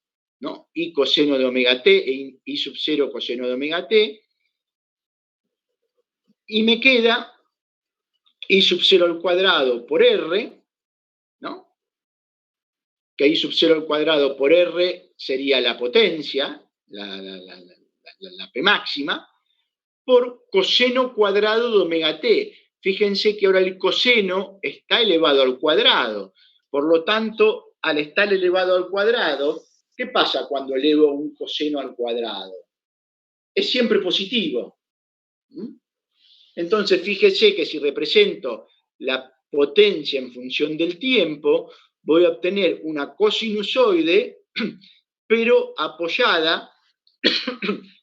¿no? I coseno de omega t e I sub 0 coseno de omega t, y me queda I sub 0 al cuadrado por R, ¿no? Que I sub 0 al cuadrado por R sería la potencia, la P máxima, por coseno cuadrado de omega t. Fíjense que ahora el coseno está elevado al cuadrado. Por lo tanto, al estar elevado al cuadrado, ¿qué pasa cuando elevo un coseno al cuadrado? Es siempre positivo. Entonces, fíjese que si represento la potencia en función del tiempo, voy a obtener una cosinusoide, pero apoyada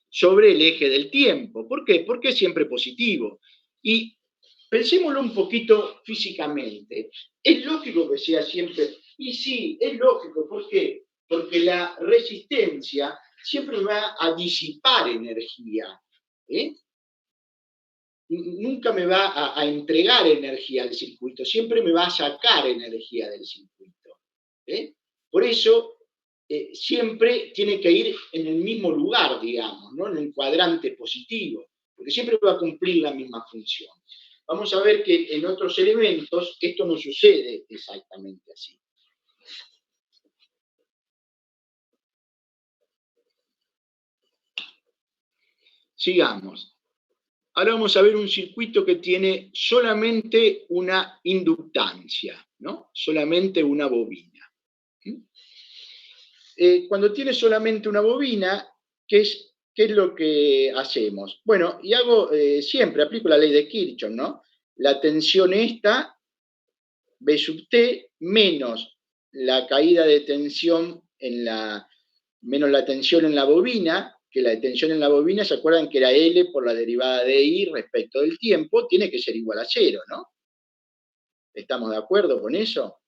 sobre el eje del tiempo. ¿Por qué? Porque es siempre positivo. Y pensémoslo un poquito físicamente. ¿Es lógico que sea siempre? Y sí, es lógico. ¿Por qué? Porque la resistencia siempre va a disipar energía. Nunca me va a entregar energía al circuito, siempre me va a sacar energía del circuito. Por eso, siempre tiene que ir en el mismo lugar, digamos, ¿no? En el cuadrante positivo, porque siempre va a cumplir la misma función. Vamos a ver que en otros elementos esto no sucede exactamente así. Sigamos. Ahora vamos a ver un circuito que tiene solamente una inductancia, ¿no? Solamente una bobina. Cuando tiene solamente una bobina, ¿qué es lo que hacemos? Bueno, y hago siempre, aplico la ley de Kirchhoff, ¿no? La tensión esta, B sub T, menos la caída de tensión menos la tensión en la bobina, que la tensión en la bobina, ¿se acuerdan que era L por la derivada de I respecto del tiempo? Tiene que ser igual a 0, ¿no? ¿Estamos de acuerdo con eso?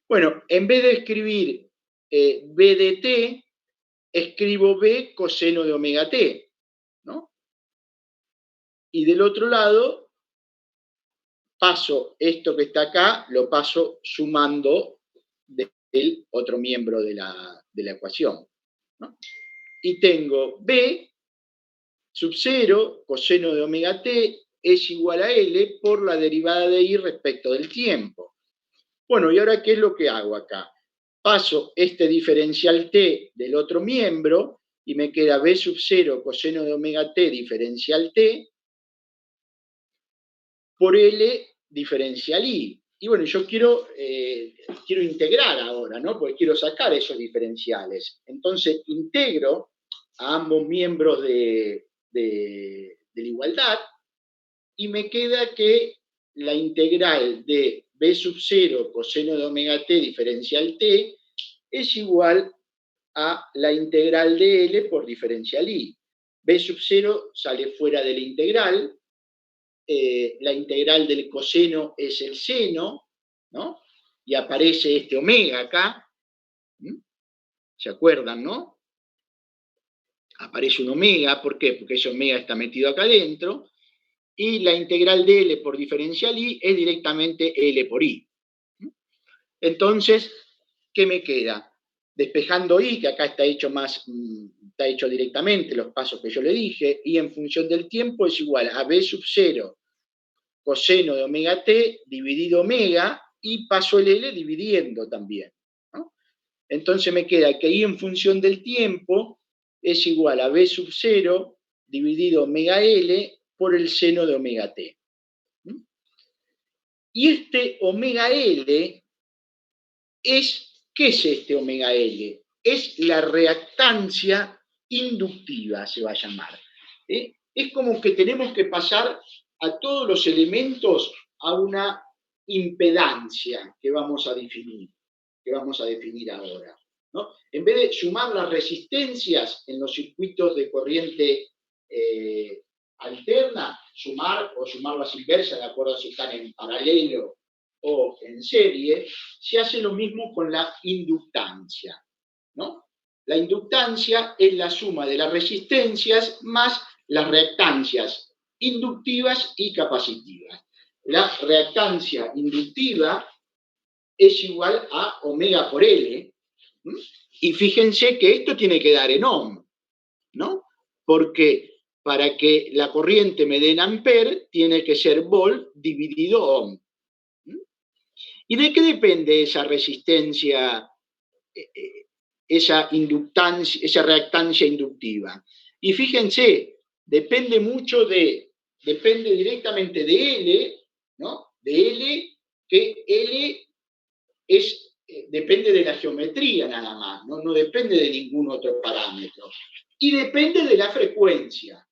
Bueno, en vez de escribir B de T, escribo B coseno de omega T, ¿no? Y del otro lado, paso esto que está acá, lo paso sumando del otro miembro de la ecuación, ¿no? Y tengo B sub 0 coseno de omega t es igual a L por la derivada de I respecto del tiempo. Bueno, ¿y ahora qué es lo que hago acá? paso este diferencial t del otro miembro y me queda b sub 0 coseno de omega t diferencial t por L diferencial I. Y bueno, yo quiero integrar ahora, ¿no? Porque quiero sacar esos diferenciales. Entonces, integro a ambos miembros de la igualdad y me queda que la integral de b sub 0 coseno de omega t diferencial t es igual a la integral de L por diferencial I. B sub 0 sale fuera de la integral, la integral del coseno es el seno, ¿no? Y aparece este omega acá, ¿se acuerdan, no? Aparece un omega, ¿por qué? Porque ese omega está metido acá adentro, y la integral de L por diferencial I es directamente L por I. Entonces, ¿qué me queda? Despejando I, que acá está hecho directamente los pasos que yo le dije, y en función del tiempo es igual a B sub 0 coseno de omega t dividido omega, y paso el L dividiendo también, ¿no? Entonces me queda que I en función del tiempo es igual a B sub 0 dividido omega L por el seno de omega t. Y este omega L ¿qué es este omega L? Es la reactancia inductiva, se va a llamar. Es como que tenemos que pasar a todos los elementos a una impedancia que vamos a definir ahora, ¿no? En vez de sumar las resistencias en los circuitos de corriente alterna, sumar o sumarlas inversas, de acuerdo a si están en paralelo o en serie, se hace lo mismo con la inductancia, ¿no? La inductancia es la suma de las resistencias más las reactancias inductivas y capacitivas. La reactancia inductiva es igual a omega por L, y fíjense que esto tiene que dar en ohm, ¿no? Porque para que la corriente me dé en ampere, tiene que ser volt dividido ohm. ¿Y de qué depende esa resistencia, esa inductancia, esa reactancia inductiva? Y fíjense, depende directamente de L, ¿no? De L, que L depende de la geometría nada más, ¿no? No depende de ningún otro parámetro. Y depende de la frecuencia.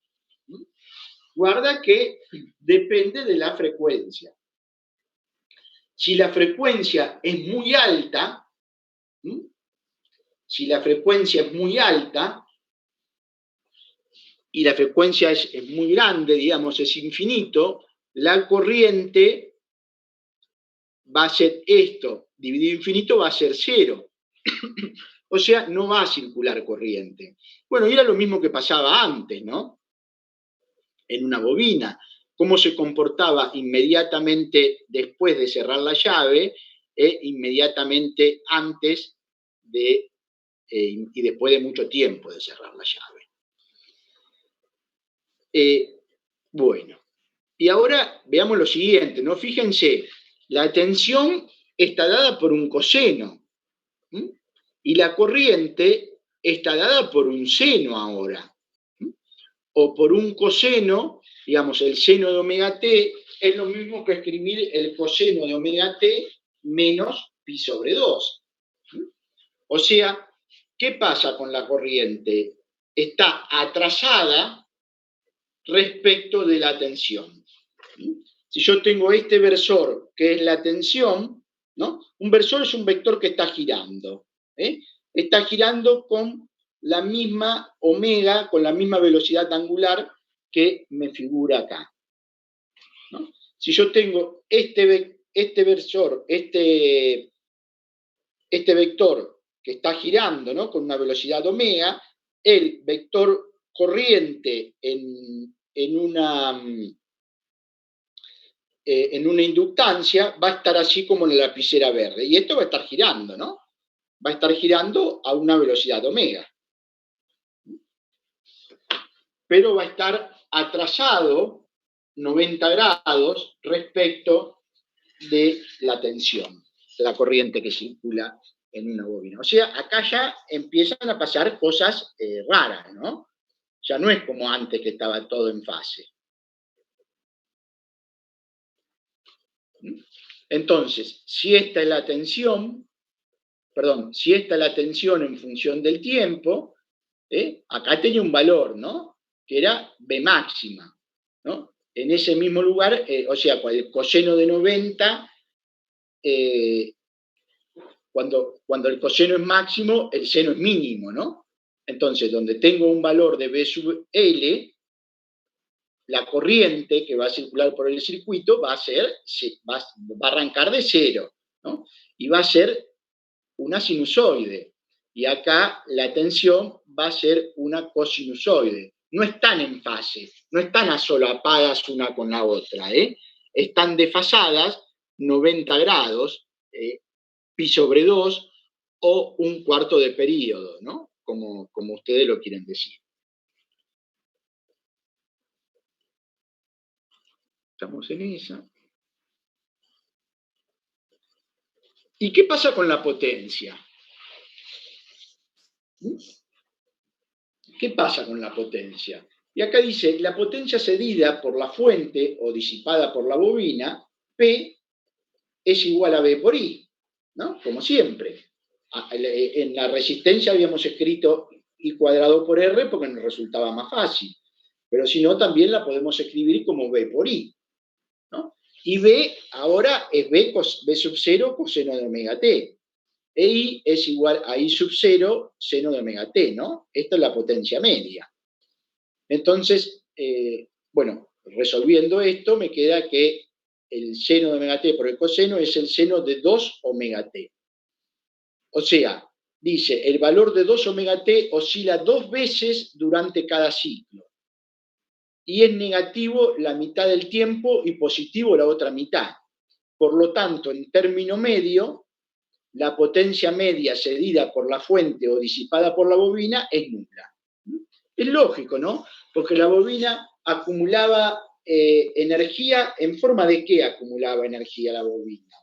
Guarda que depende de la frecuencia. Si la frecuencia es muy alta, y la frecuencia es muy grande, digamos, es infinito, la corriente va a ser esto, dividido infinito va a ser 0. O sea, no va a circular corriente. Bueno, y era lo mismo que pasaba antes, ¿no? En una bobina. Cómo se comportaba inmediatamente después de cerrar la llave e inmediatamente antes y después de mucho tiempo de cerrar la llave. Bueno, y ahora veamos lo siguiente, ¿no? Fíjense, la tensión está dada por un coseno, y la corriente está dada por un seno ahora, o por un coseno. Digamos, el seno de omega t es lo mismo que escribir el coseno de omega t menos pi sobre 2. O sea, ¿qué pasa con la corriente? Está atrasada respecto de la tensión. Si yo tengo este versor, que es la tensión, ¿no? Un versor es un vector que está girando. Está girando con la misma omega, con la misma velocidad angular que me figura acá, ¿no? Si yo tengo este versor, este vector que está girando, ¿no? Con una velocidad omega, el vector corriente en una inductancia va a estar así como en la lapicera verde. Y esto va a estar girando, ¿no? Va a estar girando a una velocidad omega. Pero va a estar atrasado 90 grados respecto de la tensión, de la corriente que circula en una bobina. O sea, acá ya empiezan a pasar cosas raras, ¿no? Ya no es como antes que estaba todo en fase. Entonces, si esta es la tensión, si esta es la tensión en función del tiempo, acá tenía un valor, ¿no? Que era B máxima, ¿no? En ese mismo lugar, o sea, el coseno de 90, cuando el coseno es máximo, el seno es mínimo, ¿no? Entonces, donde tengo un valor de B sub L, la corriente que va a circular por el circuito va a arrancar de cero, ¿no? Y va a ser una sinusoide. Y acá la tensión va a ser una cosinusoide. No están en fase, no están asolapadas una con la otra, están desfasadas 90 grados, pi sobre 2 o un cuarto de período, ¿no? Como ustedes lo quieren decir. Estamos en esa. ¿Y qué pasa con la potencia? ¿Qué pasa con la potencia? Y acá dice, la potencia cedida por la fuente o disipada por la bobina, P es igual a B por I, ¿no? Como siempre. En la resistencia habíamos escrito I cuadrado por R porque nos resultaba más fácil. Pero si no, también la podemos escribir como B por I, ¿no? Y B ahora es B sub 0 coseno de omega t. E I es igual a I sub 0 seno de omega t, ¿no? Esta es la potencia media. Entonces, bueno, resolviendo esto, me queda que el seno de omega t por el coseno es el seno de 2 omega t. O sea, dice, el valor de 2 omega t oscila 2 veces durante cada ciclo. Y es negativo la mitad del tiempo y positivo la otra mitad. Por lo tanto, en término medio, la potencia media cedida por la fuente o disipada por la bobina es nula. Es lógico, ¿no? Porque la bobina acumulaba energía. ¿En forma de qué acumulaba energía la bobina?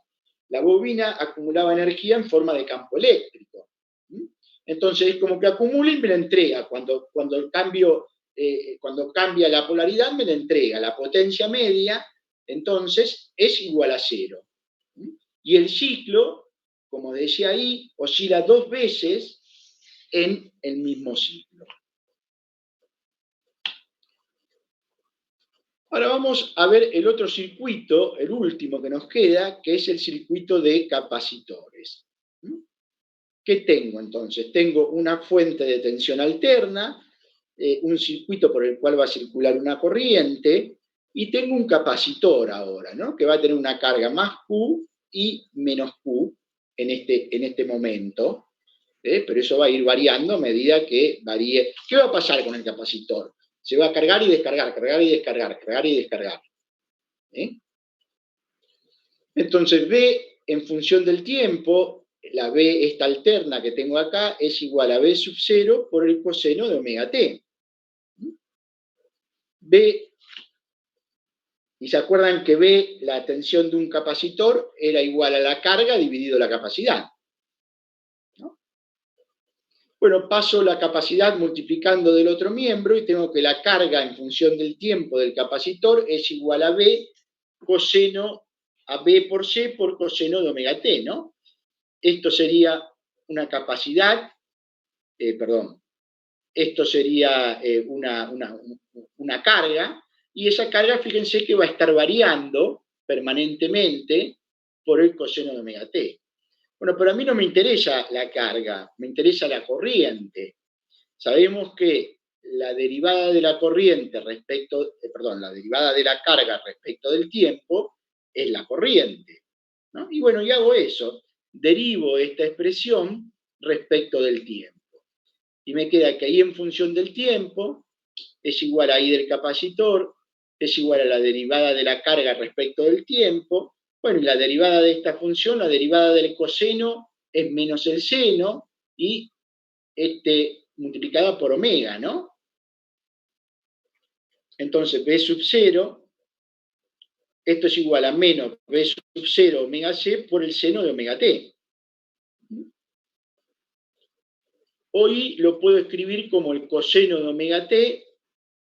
La bobina acumulaba energía en forma de campo eléctrico. Entonces es como que acumula y me la entrega. Cuando cambia la polaridad, me la entrega. La potencia media, entonces, es igual a 0. Y el ciclo, como decía ahí, oscila 2 veces en el mismo ciclo. Ahora vamos a ver el otro circuito, el último que nos queda, que es el circuito de capacitores. ¿Qué tengo entonces? Tengo una fuente de tensión alterna, un circuito por el cual va a circular una corriente, y tengo un capacitor ahora, ¿no? Que va a tener una carga más Q y menos Q en este momento, pero eso va a ir variando a medida que varíe. ¿Qué va a pasar con el capacitor? Se va a cargar y descargar, cargar y descargar, cargar y descargar. Entonces, B en función del tiempo, la B esta alterna que tengo acá, es igual a B sub 0 por el coseno de omega t. B, y se acuerdan que B, la tensión de un capacitor, era igual a la carga dividido la capacidad. Bueno, paso la capacidad multiplicando del otro miembro y tengo que la carga en función del tiempo del capacitor es igual a B coseno a B por C por coseno de omega t, ¿no? Esto sería una capacidad, esto sería una carga, y esa carga, fíjense que va a estar variando permanentemente por el coseno de omega t. Bueno, pero a mí no me interesa la carga, me interesa la corriente. Sabemos que la derivada de la corriente la derivada de la carga respecto del tiempo es la corriente, ¿no? Y bueno, y hago eso, derivo esta expresión respecto del tiempo. Y me queda que ahí en función del tiempo es igual a I del capacitor, es igual a la derivada de la carga respecto del tiempo. Bueno, y la derivada de esta función, la derivada del coseno, es menos el seno, y multiplicada por omega, ¿no? Entonces, B sub 0, esto es igual a menos B sub 0 omega c por el seno de omega t. Hoy lo puedo escribir como el coseno de omega t,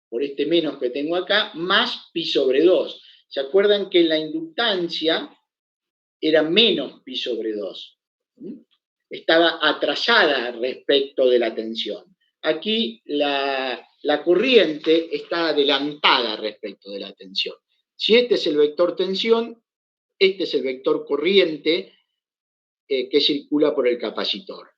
por este menos que tengo acá, más pi sobre 2. ¿Se acuerdan que la inductancia era menos pi sobre 2? Estaba atrasada respecto de la tensión. Aquí la corriente está adelantada respecto de la tensión. Si este es el vector tensión, este es el vector corriente que circula por el capacitor.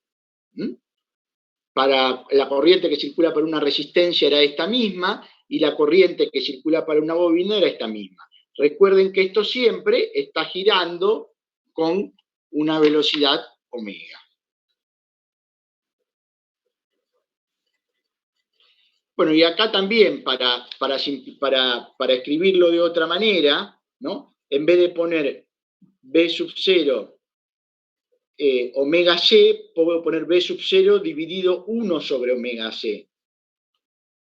Para la corriente que circula por una resistencia era esta misma, y la corriente que circula para una bobina era esta misma. Recuerden que esto siempre está girando con una velocidad omega. Bueno, y acá también, para escribirlo de otra manera, ¿no? En vez de poner B sub 0 omega c, puedo poner B sub 0 dividido 1 sobre omega c.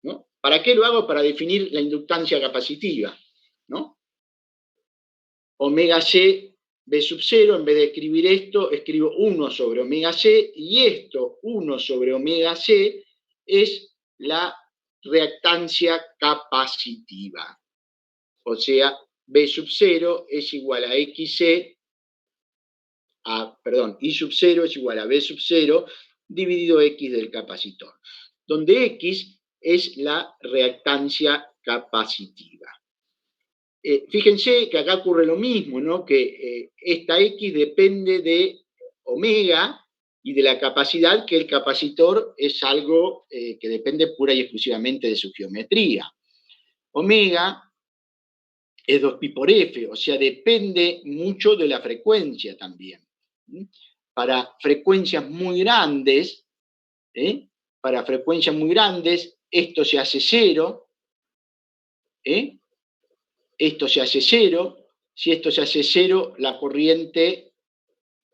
¿No? ¿Para qué lo hago? Para definir la inductancia capacitiva, ¿no? Omega c, B sub 0, en vez de escribir esto, escribo 1 sobre omega c, y esto, 1 sobre omega c, es la reactancia capacitiva. O sea, B sub 0 es igual a XC, I sub 0 es igual a B sub 0 dividido X del capacitor, donde X es la reactancia capacitiva. Fíjense que acá ocurre lo mismo, ¿no? Que esta X depende de omega y de la capacidad, que el capacitor es algo que depende pura y exclusivamente de su geometría. Omega es 2pi por f, o sea, depende mucho de la frecuencia también. Para frecuencias muy grandes, esto se hace 0, esto se hace 0, si esto se hace 0, la corriente,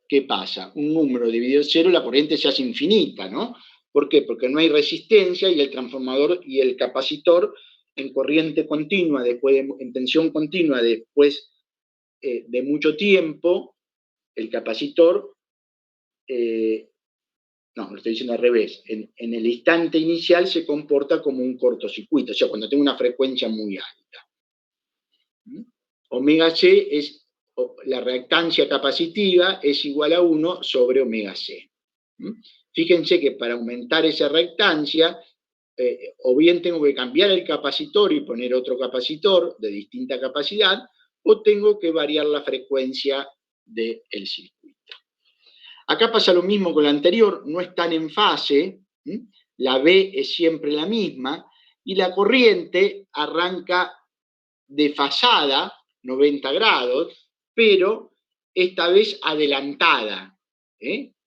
¿qué pasa? Un número dividido 0, la corriente se hace infinita, ¿no? ¿Por qué? Porque no hay resistencia y el transformador y el capacitor en corriente continua, en tensión continua, después de mucho tiempo, el capacitor, no, lo estoy diciendo al revés, en el instante inicial se comporta como un cortocircuito, o sea, cuando tengo una frecuencia muy alta. Omega c es, la reactancia capacitiva es igual a 1 sobre omega c. Fíjense que para aumentar esa reactancia, o bien tengo que cambiar el capacitor y poner otro capacitor de distinta capacidad, o tengo que variar la frecuencia del circuito. Acá pasa lo mismo con la anterior, no están en fase, la B es siempre la misma, y la corriente arranca desfasada, 90 grados, pero esta vez adelantada,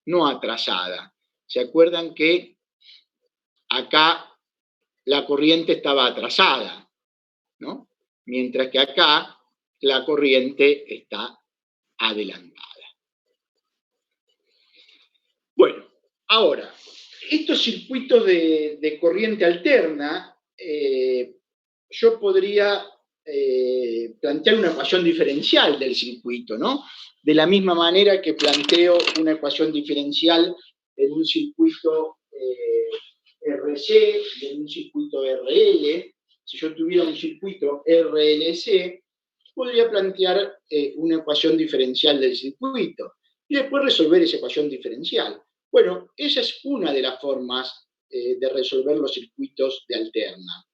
no atrasada. ¿Se acuerdan que acá la corriente estaba atrasada, ¿no? Mientras que acá la corriente está adelantada. Bueno, ahora, estos circuitos de corriente alterna, yo podría plantear una ecuación diferencial del circuito, ¿no? De la misma manera que planteo una ecuación diferencial en un circuito RC y en un circuito RL. Si yo tuviera un circuito RLC, podría plantear una ecuación diferencial del circuito y después resolver esa ecuación diferencial. Bueno, esa es una de las formas de resolver los circuitos de alterna.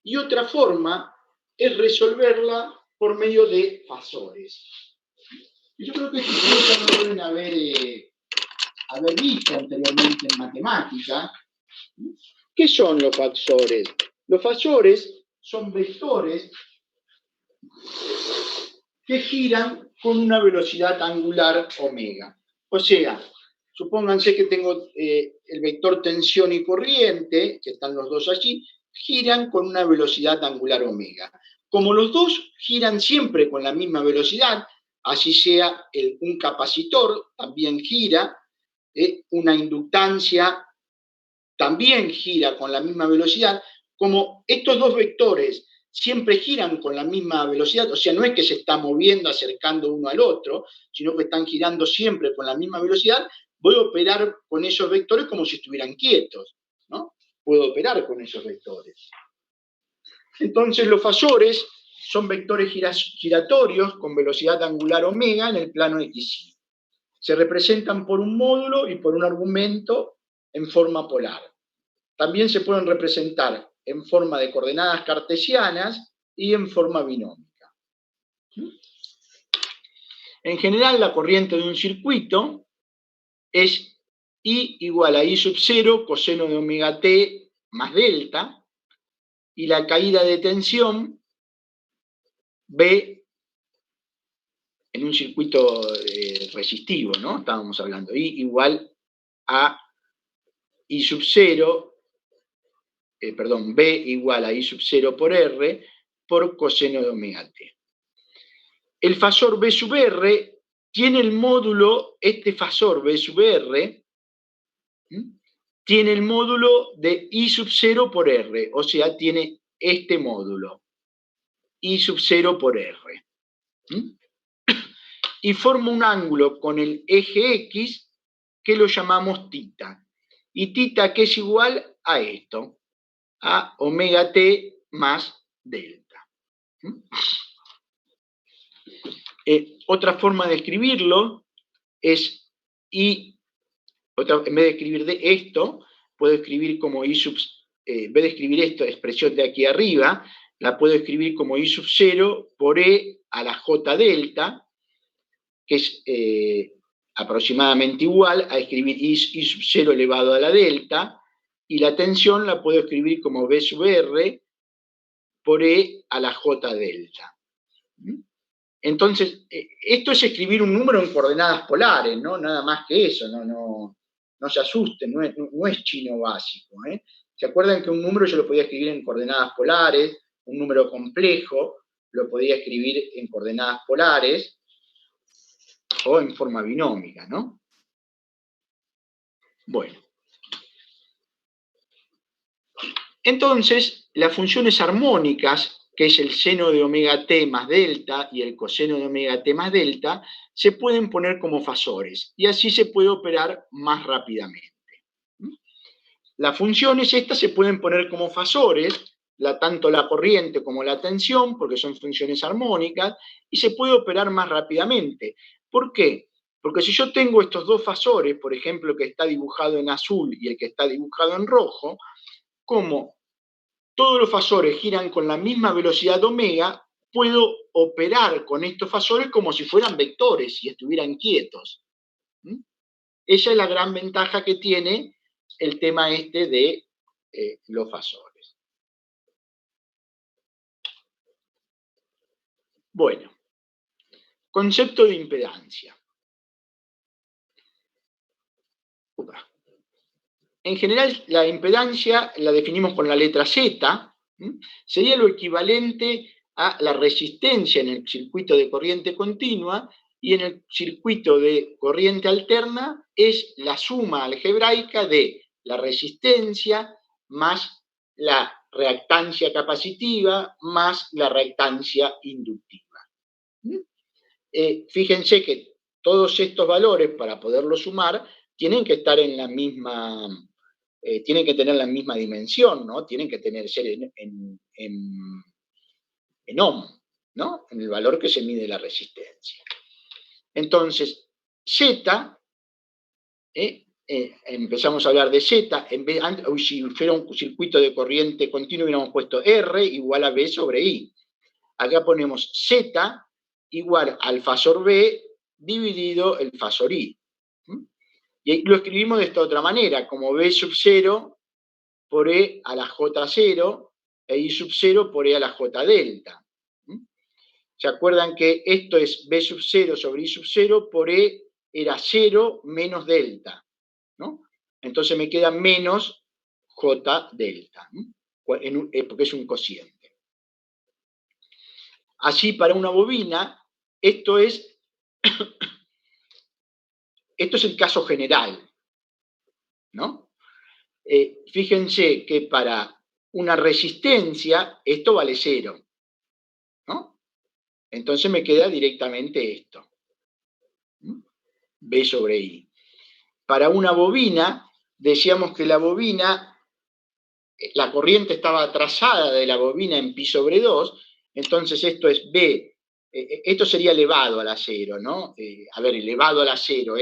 Y otra forma es resolverla por medio de fasores. Yo creo que ustedes ya lo deben haber visto anteriormente en matemática. ¿Qué son los fasores? Los fasores son vectores que giran con una velocidad angular omega. O sea, supónganse que tengo el vector tensión y corriente, que están los dos allí, giran con una velocidad angular omega. Como los dos giran siempre con la misma velocidad, así sea un capacitor también gira, una inductancia también gira con la misma velocidad, como estos dos vectores siempre giran con la misma velocidad, o sea, no es que se está moviendo, acercando uno al otro, sino que están girando siempre con la misma velocidad, voy a operar con esos vectores como si estuvieran quietos, ¿no? Puedo operar con esos vectores. Entonces los fasores son vectores giratorios con velocidad angular omega en el plano XY. Se representan por un módulo y por un argumento en forma polar. También se pueden representar en forma de coordenadas cartesianas y en forma binómica. En general, la corriente de un circuito es I igual a I sub 0 coseno de omega t más delta, y la caída de tensión B en un circuito resistivo, ¿no? Estábamos hablando, I igual a I sub 0, B igual a I sub 0 por R por coseno de omega t. El fasor B sub R tiene el módulo, este fasor B sub R, tiene el módulo de I sub 0 por R, o sea, tiene este módulo, I sub 0 por R. Y forma un ángulo con el eje X que lo llamamos θ. Y θ que es igual a esto, a omega t más delta. Otra forma de escribirlo es I, en vez de escribir de esto, puedo escribir como I sub, en vez de escribir esta expresión de aquí arriba, la puedo escribir como I sub 0 por E a la J delta, que es aproximadamente igual a escribir I sub 0 elevado a la delta, y la tensión la puedo escribir como B sub R por E a la J delta. Entonces, esto es escribir un número en coordenadas polares, ¿no? Nada más que eso, no se asusten, no es chino básico. ¿Se acuerdan que un número yo lo podía escribir en coordenadas polares? Un número complejo lo podía escribir en coordenadas polares o en forma binómica, ¿no? Bueno. Entonces, las funciones armónicas, que es el seno de omega t más delta y el coseno de omega t más delta, se pueden poner como fasores, y así se puede operar más rápidamente. Las funciones estas se pueden poner como fasores, tanto la corriente como la tensión, porque son funciones armónicas, y se puede operar más rápidamente. ¿Por qué? Porque si yo tengo estos dos fasores, por ejemplo, que está dibujado en azul y el que está dibujado en rojo, como todos los fasores giran con la misma velocidad omega, puedo operar con estos fasores como si fueran vectores y estuvieran quietos. Esa es la gran ventaja que tiene el tema este de los fasores. Bueno, concepto de impedancia. En general, la impedancia la definimos con la letra Z, sería lo equivalente a la resistencia en el circuito de corriente continua, y en el circuito de corriente alterna es la suma algebraica de la resistencia más la reactancia capacitiva más la reactancia inductiva. Fíjense que todos estos valores, para poderlos sumar, tienen que estar en la misma, tienen que tener la misma dimensión, ¿no? Tienen que ser en ohm, ¿no? En el valor que se mide la resistencia. Entonces, Z, empezamos a hablar de Z, si fuera un circuito de corriente continua hubiéramos puesto R igual a B sobre I. Acá ponemos Z igual al fasor B dividido el fasor I. Y lo escribimos de esta otra manera, como B sub 0 por E a la J0 e I sub 0 por E a la J delta. ¿Se acuerdan que esto es B sub 0 sobre I sub 0 por E era 0 menos delta, ¿no? Entonces me queda menos J delta, porque es un cociente. Así, para una bobina, esto es el caso general, ¿no? Fíjense que para una resistencia esto vale 0, ¿no? Entonces me queda directamente esto, B sobre I. para una bobina, decíamos que la bobina, la corriente estaba atrasada de la bobina en pi sobre 2, entonces esto es B, esto sería elevado a la 0, ¿no? A ver, elevado a la 0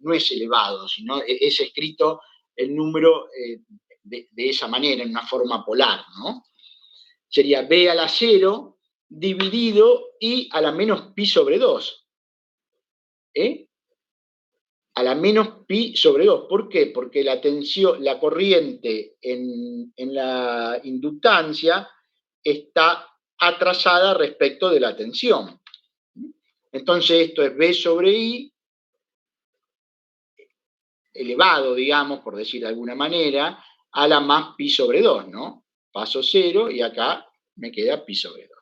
no es elevado, sino es escrito el número de esa manera, en una forma polar, ¿no? Sería B a la 0 dividido I a la menos pi sobre 2. A la menos pi sobre 2. ¿Por qué? Porque la tensión, la corriente en la inductancia está atrasada respecto de la tensión. Entonces esto es B sobre I elevado, digamos, por decir de alguna manera, a la más pi sobre 2, ¿no? Paso 0 y acá me queda pi sobre 2.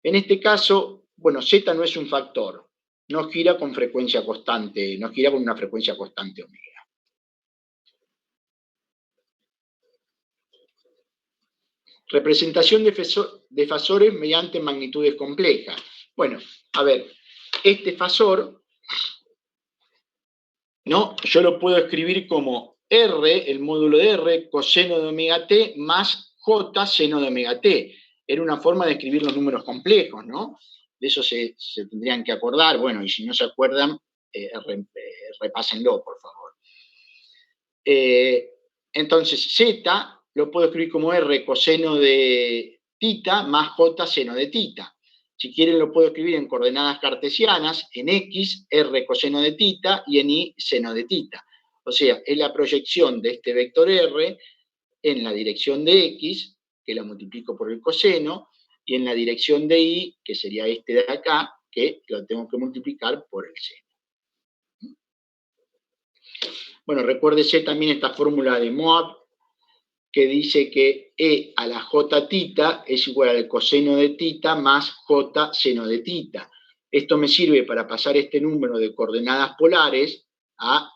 En este caso, bueno, Z no es un factor, no gira con frecuencia constante, no gira con una frecuencia constante omega. Representación de fasores mediante magnitudes complejas. Bueno, a ver, este fasor, ¿no? Yo lo puedo escribir como R, el módulo de R, coseno de omega t, más J, seno de omega t. Era una forma de escribir los números complejos, ¿no? De eso se tendrían que acordar. Bueno, y si no se acuerdan, repásenlo, por favor. Entonces, Z lo puedo escribir como R, coseno de tita, más J, seno de tita. Si quieren lo puedo escribir en coordenadas cartesianas, en X, R coseno de tita, y en Y, seno de tita. O sea, es la proyección de este vector R en la dirección de X, que lo multiplico por el coseno, y en la dirección de Y, que sería este de acá, que lo tengo que multiplicar por el seno. Bueno, recuérdese también esta fórmula de Moab, que dice que E a la J tita es igual al coseno de tita más J seno de tita. Esto me sirve para pasar este número de coordenadas polares a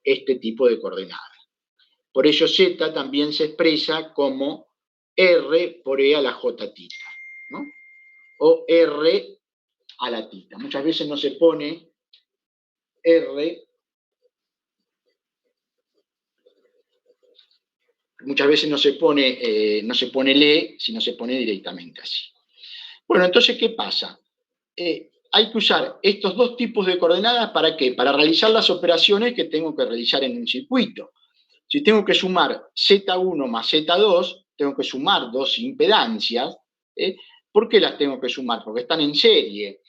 este tipo de coordenadas. Por ello Z también se expresa como R por E a la J tita, ¿no? O R a la tita. Muchas veces no se pone R, muchas veces no se pone el E, sino se pone directamente así. Bueno, entonces, ¿qué pasa? Hay que usar estos dos tipos de coordenadas, ¿para qué? Para realizar las operaciones que tengo que realizar en un circuito. Si tengo que sumar Z1 más Z2, tengo que sumar dos impedancias. ¿Por qué las tengo que sumar? Porque están en serie.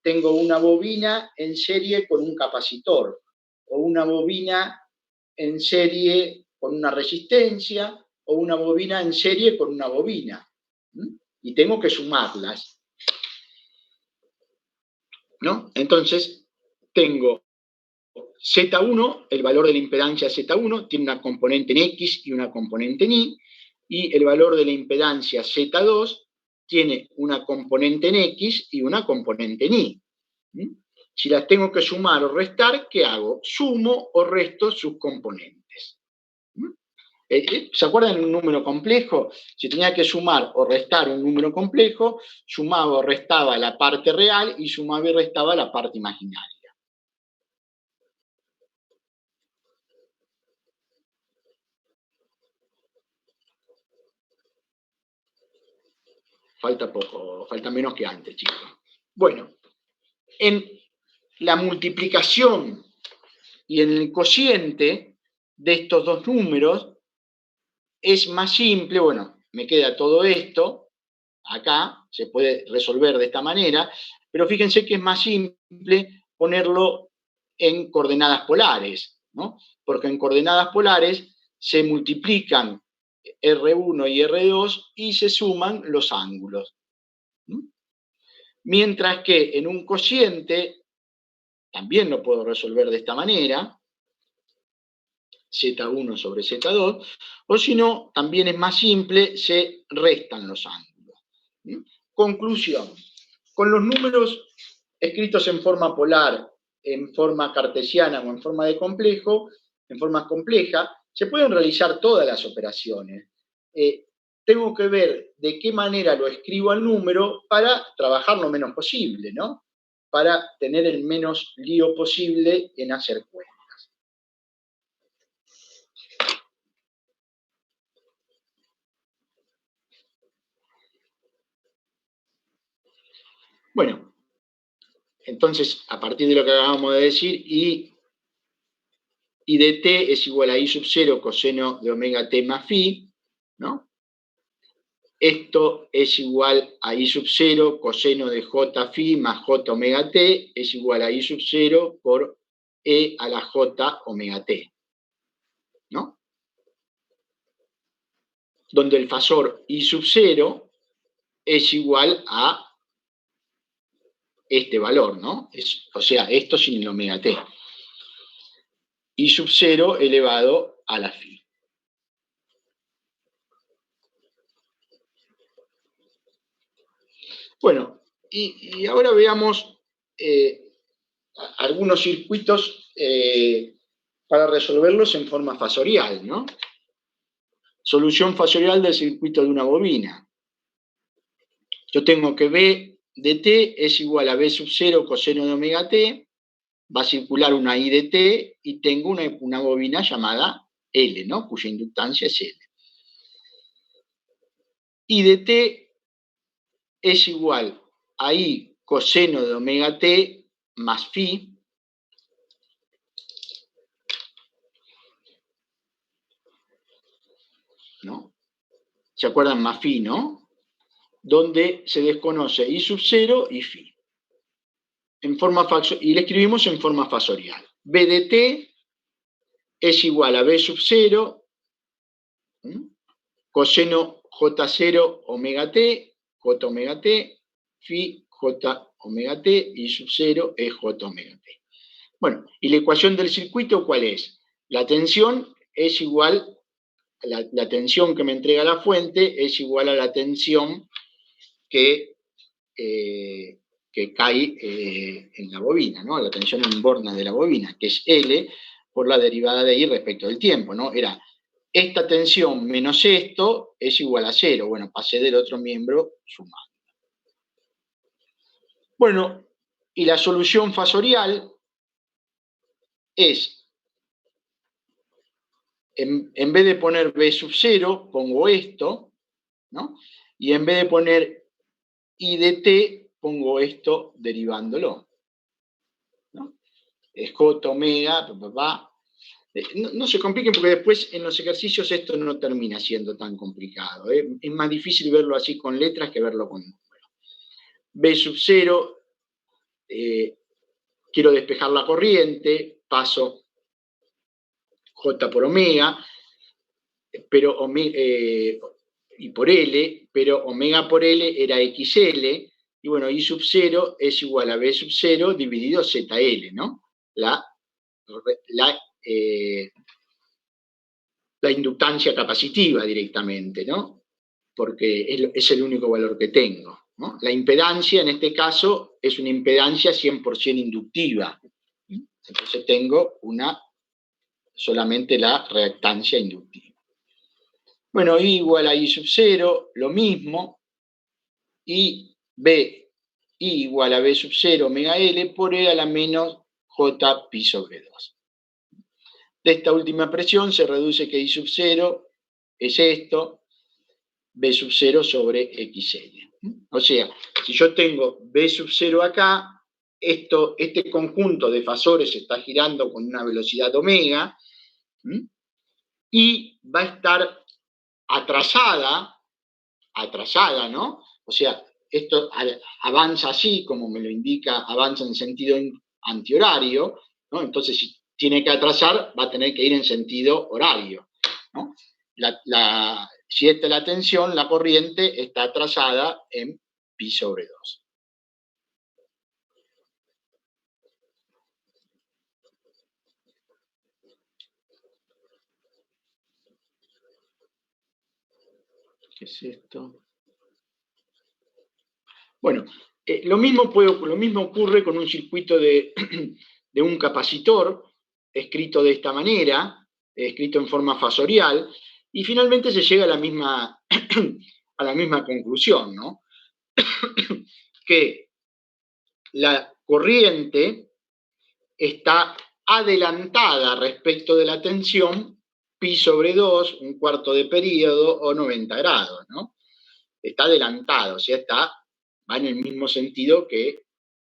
Tengo una bobina en serie con un capacitor, o una bobina en serie con una resistencia, o una bobina en serie con una bobina. Y tengo que sumarlas, ¿no? Entonces, tengo Z1, el valor de la impedancia Z1, tiene una componente en X y una componente en Y, y el valor de la impedancia Z2 tiene una componente en X y una componente en Y. Si las tengo que sumar o restar, ¿qué hago? Sumo o resto sus componentes. ¿Se acuerdan de un número complejo? Si tenía que sumar o restar un número complejo, sumaba o restaba la parte real y sumaba y restaba la parte imaginaria. Falta poco, falta menos que antes, chicos. Bueno, en la multiplicación y en el cociente de estos dos números es más simple. Bueno, me queda todo esto acá, se puede resolver de esta manera, pero fíjense que es más simple ponerlo en coordenadas polares, ¿no? Porque en coordenadas polares se multiplican R1 y R2 y se suman los ángulos. Mientras que en un cociente también lo puedo resolver de esta manera, Z1 sobre Z2, o si no, también es más simple, se restan los ángulos. Conclusión: con los números escritos en forma polar, en forma cartesiana o en forma de complejo, en forma compleja, se pueden realizar todas las operaciones. Tengo que ver de qué manera lo escribo al número para trabajar lo menos posible, ¿no? Para tener el menos lío posible en hacer cuentas. Bueno, entonces, a partir de lo que acabamos de decir, I de t es igual a I sub 0 coseno de omega t más phi, ¿no? Esto es igual a I sub 0 coseno de j phi más j omega t, es igual a I sub 0 por E a la j omega t, ¿no? Donde el fasor I sub 0 es igual a este valor, ¿no? O sea, esto sin el omega t. I sub 0 elevado a la phi. Bueno, y ahora veamos algunos circuitos para resolverlos en forma fasorial, ¿no? Solución fasorial del circuito de una bobina. Yo tengo que B de t es igual a B sub 0 coseno de omega t, va a circular una I de t y tengo una bobina llamada L, ¿no? Cuya inductancia es L. I de t es igual a I coseno de omega t más phi, ¿no? ¿Se acuerdan? Más phi, ¿no? Donde se desconoce I sub 0 y phi. Y le escribimos en forma fasorial. B de t es igual a B sub 0 coseno J0 omega t, J omega t, phi J omega t, I sub 0 es J omega t. Bueno, y la ecuación del circuito, ¿cuál es? La tensión es igual, la tensión que me entrega la fuente es igual a la tensión que cae en la bobina, ¿no? La tensión en borna de la bobina, que es L por la derivada de I respecto del tiempo, ¿no? Era esta tensión menos esto es igual a 0. Bueno, pasé del otro miembro sumando. Bueno, y la solución fasorial es, en vez de poner B sub 0, pongo esto, ¿no? Y en vez de poner I de t, pongo esto derivándolo, ¿no? Es J omega, No se compliquen porque después en los ejercicios esto no termina siendo tan complicado. Es más difícil verlo así con letras que verlo con números. B sub 0, quiero despejar la corriente, paso J por omega, pero y por L, pero omega por L era XL, y bueno, I sub 0 es igual a B sub 0 dividido ZL, ¿no? La inductancia capacitiva directamente, ¿no? Porque es el único valor que tengo, ¿no? La impedancia, en este caso, es una impedancia 100% inductiva. Entonces tengo solamente la reactancia inductiva. Bueno, I igual a I sub 0, lo mismo, I igual a B sub 0 omega L por E a la menos J pi sobre 2. De esta última presión se reduce que I sub 0 es esto, B sub 0 sobre XL. O sea, si yo tengo B sub 0 acá, este conjunto de fasores está girando con una velocidad omega y va a estar atrasada, ¿no? O sea, esto avanza así, como me lo indica, avanza en sentido antihorario, ¿no? Entonces, si tiene que atrasar, va a tener que ir en sentido horario, ¿no? Si esta es la tensión, la corriente está atrasada en pi sobre 2. ¿Qué es esto? Bueno, lo mismo ocurre con un circuito de un capacitor, escrito de esta manera, escrito en forma fasorial, y finalmente se llega a la misma conclusión, ¿no? Que la corriente está adelantada respecto de la tensión pi sobre 2, un cuarto de periodo o 90 grados, ¿no? Está adelantado, o sea, está va en el mismo sentido que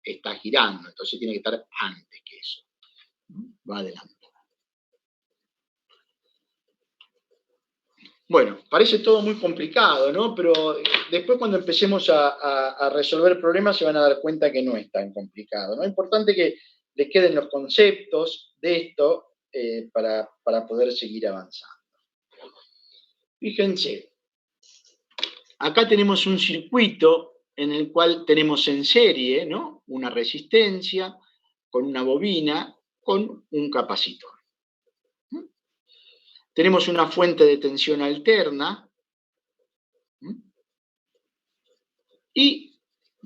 está girando, entonces tiene que estar antes que eso. Va adelante. Bueno, parece todo muy complicado, ¿no? Pero después cuando empecemos a resolver problemas se van a dar cuenta que no es tan complicado, ¿no? Es importante que les queden los conceptos de esto para poder seguir avanzando. Fíjense, acá tenemos un circuito en el cual tenemos en serie, ¿no? Una resistencia con una bobina con un capacitor. Tenemos una fuente de tensión alterna y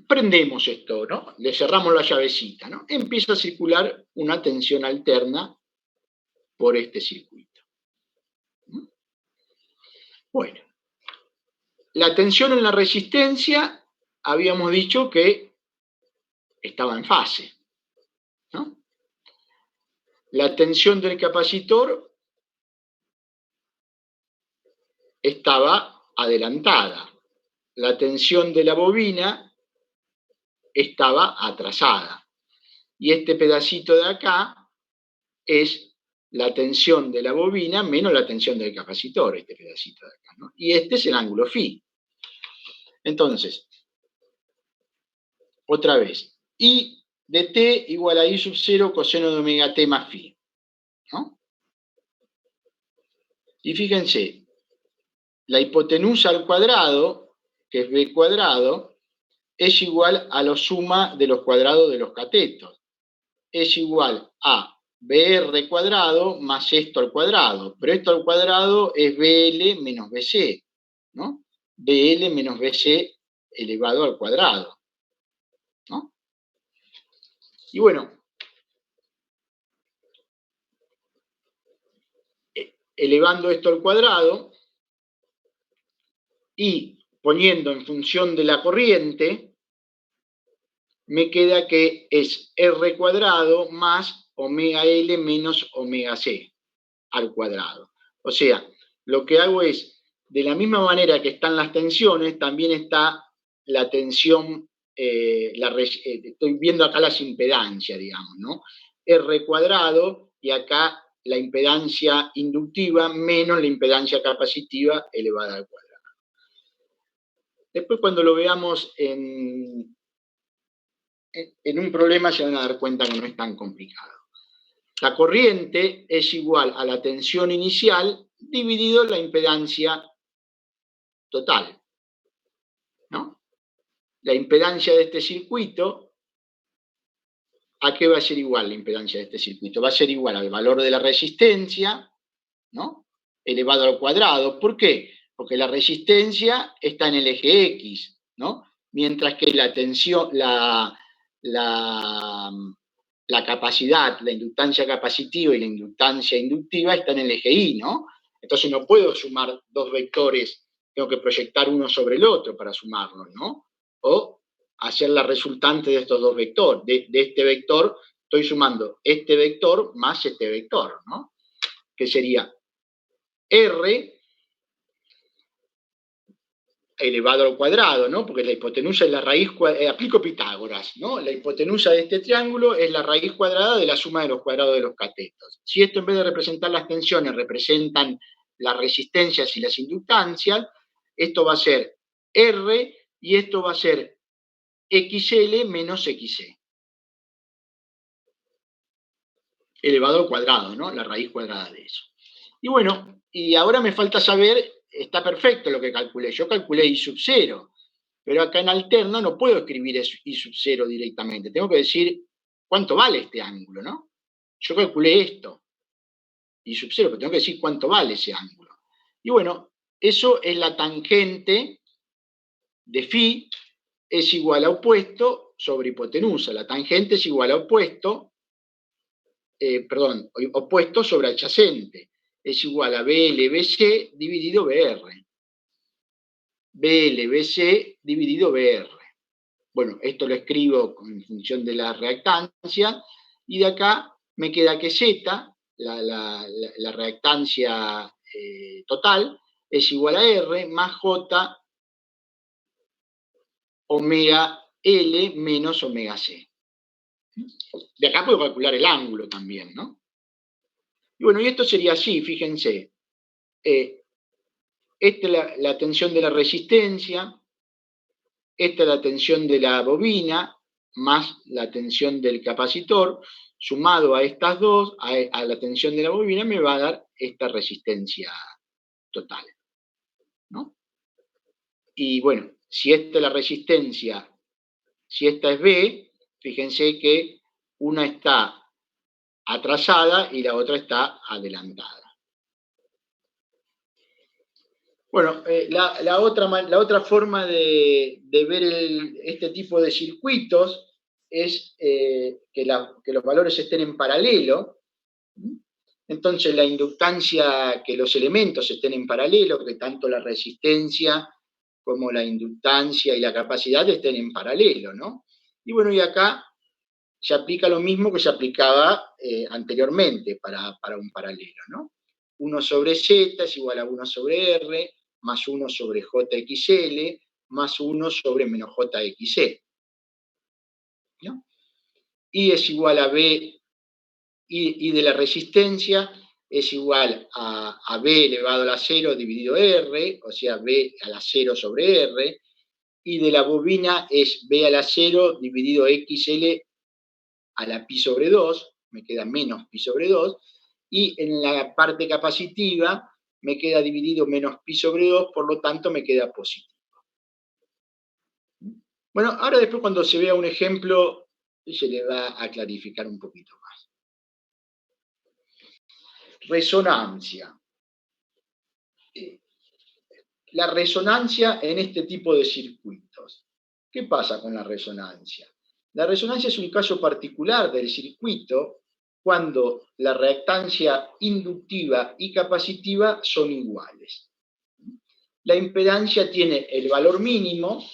prendemos esto, ¿no? Le cerramos la llavecita, ¿no? Empieza a circular una tensión alterna por este circuito. Bueno, la tensión en la resistencia habíamos dicho que estaba en fase, ¿no? La tensión del capacitor estaba adelantada. La tensión de la bobina estaba atrasada. Y este pedacito de acá es la tensión de la bobina menos la tensión del capacitor, este pedacito de acá, ¿no? Y este es el ángulo phi. Entonces, otra vez, I de t igual a I sub 0 coseno de omega t más phi, ¿no? Y fíjense, la hipotenusa al cuadrado, que es b cuadrado, es igual a la suma de los cuadrados de los catetos. Es igual a BR cuadrado más esto al cuadrado. Pero esto al cuadrado es BL menos BC, ¿no? BL menos BC elevado al cuadrado, ¿no? Y bueno, elevando esto al cuadrado y poniendo en función de la corriente, me queda que es R cuadrado más omega L menos omega C al cuadrado. O sea, lo que hago es, de la misma manera que están las tensiones, también está la tensión, estoy viendo acá las impedancias, digamos, ¿no? R cuadrado y acá la impedancia inductiva menos la impedancia capacitiva elevada al cuadrado. Después cuando lo veamos en un problema se van a dar cuenta que no es tan complicado. La corriente es igual a la tensión inicial dividido la impedancia total, ¿no? La impedancia de este circuito, ¿a qué va a ser igual la impedancia de este circuito? Va a ser igual al valor de la resistencia, ¿no? Elevado al cuadrado. ¿Por qué? Porque la resistencia está en el eje X, ¿no? Mientras que la tensión, la capacidad, la inductancia capacitiva y la inductancia inductiva están en el eje Y, ¿no? Entonces no puedo sumar dos vectores, tengo que proyectar uno sobre el otro para sumarlos, ¿no? O hacer la resultante de estos dos vectores. De este vector estoy sumando este vector más este vector, ¿no? Que sería R elevado al cuadrado, ¿no? Porque la hipotenusa es la raíz, aplico Pitágoras, ¿no? La hipotenusa de este triángulo es la raíz cuadrada de la suma de los cuadrados de los catetos. Si esto en vez de representar las tensiones representan las resistencias y las inductancias, esto va a ser R y esto va a ser XL menos XC. Elevado al cuadrado, ¿no? La raíz cuadrada de eso. Y bueno, y ahora me falta saber, está perfecto lo que calculé. Yo calculé I sub 0, pero acá en alterno no puedo escribir I sub 0 directamente. Tengo que decir cuánto vale este ángulo, ¿no? Yo calculé esto, I sub 0, pero tengo que decir cuánto vale ese ángulo. Y bueno, eso es la tangente de phi, es igual a opuesto sobre hipotenusa. La tangente es igual a opuesto, opuesto sobre adyacente. Es igual a BLBC dividido BR. BLBC dividido BR. Bueno, esto lo escribo en función de la reactancia, y de acá me queda que Z, la reactancia total, es igual a R más J omega L menos omega C. De acá puedo calcular el ángulo también, ¿no? Y bueno, y esto sería así, fíjense. Esta es la tensión de la resistencia, esta es la tensión de la bobina, más la tensión del capacitor, sumado a estas dos, a la tensión de la bobina, me va a dar esta resistencia total, ¿no? Y bueno, si esta es la resistencia, si esta es B, fíjense que una está atrasada y la otra está adelantada. Bueno, la otra forma de ver este tipo de circuitos es que los valores estén en paralelo. Entonces la inductancia, que los elementos estén en paralelo, que tanto la resistencia como la inductancia y la capacidad estén en paralelo, ¿no? Y bueno, y acá se aplica lo mismo que se aplicaba anteriormente para un paralelo, ¿no? 1 sobre Z es igual a 1 sobre R, más 1 sobre JXL, más 1 sobre menos JXC, ¿no? Y es igual a B, y de la resistencia es igual a B elevado a la 0 dividido R, o sea, B a la 0 sobre R, y de la bobina es B a la 0 dividido XL a la pi sobre 2, me queda menos pi sobre 2, y en la parte capacitiva me queda dividido menos pi sobre 2, por lo tanto me queda positivo. Bueno, ahora después cuando se vea un ejemplo, se le va a clarificar un poquito más. Resonancia. La resonancia en este tipo de circuitos. ¿Qué pasa con la resonancia? La resonancia es un caso particular del circuito cuando la reactancia inductiva y capacitiva son iguales. La impedancia tiene el valor mínimo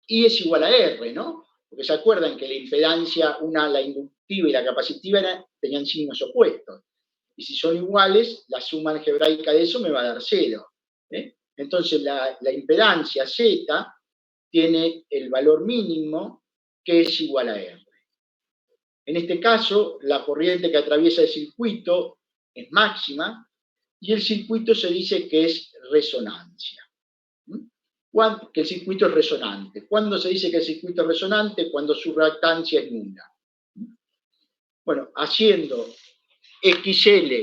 y es igual a R, ¿no? Porque se acuerdan que la impedancia, la inductiva y la capacitiva tenían signos opuestos. Y si son iguales, la suma algebraica de eso me va a dar 0. Entonces la impedancia Z tiene el valor mínimo que es igual a R. En este caso, la corriente que atraviesa el circuito es máxima y el circuito se dice que es resonancia. Que el circuito es resonante. ¿Cuándo se dice que el circuito es resonante? Cuando su reactancia es nula. Bueno, haciendo XL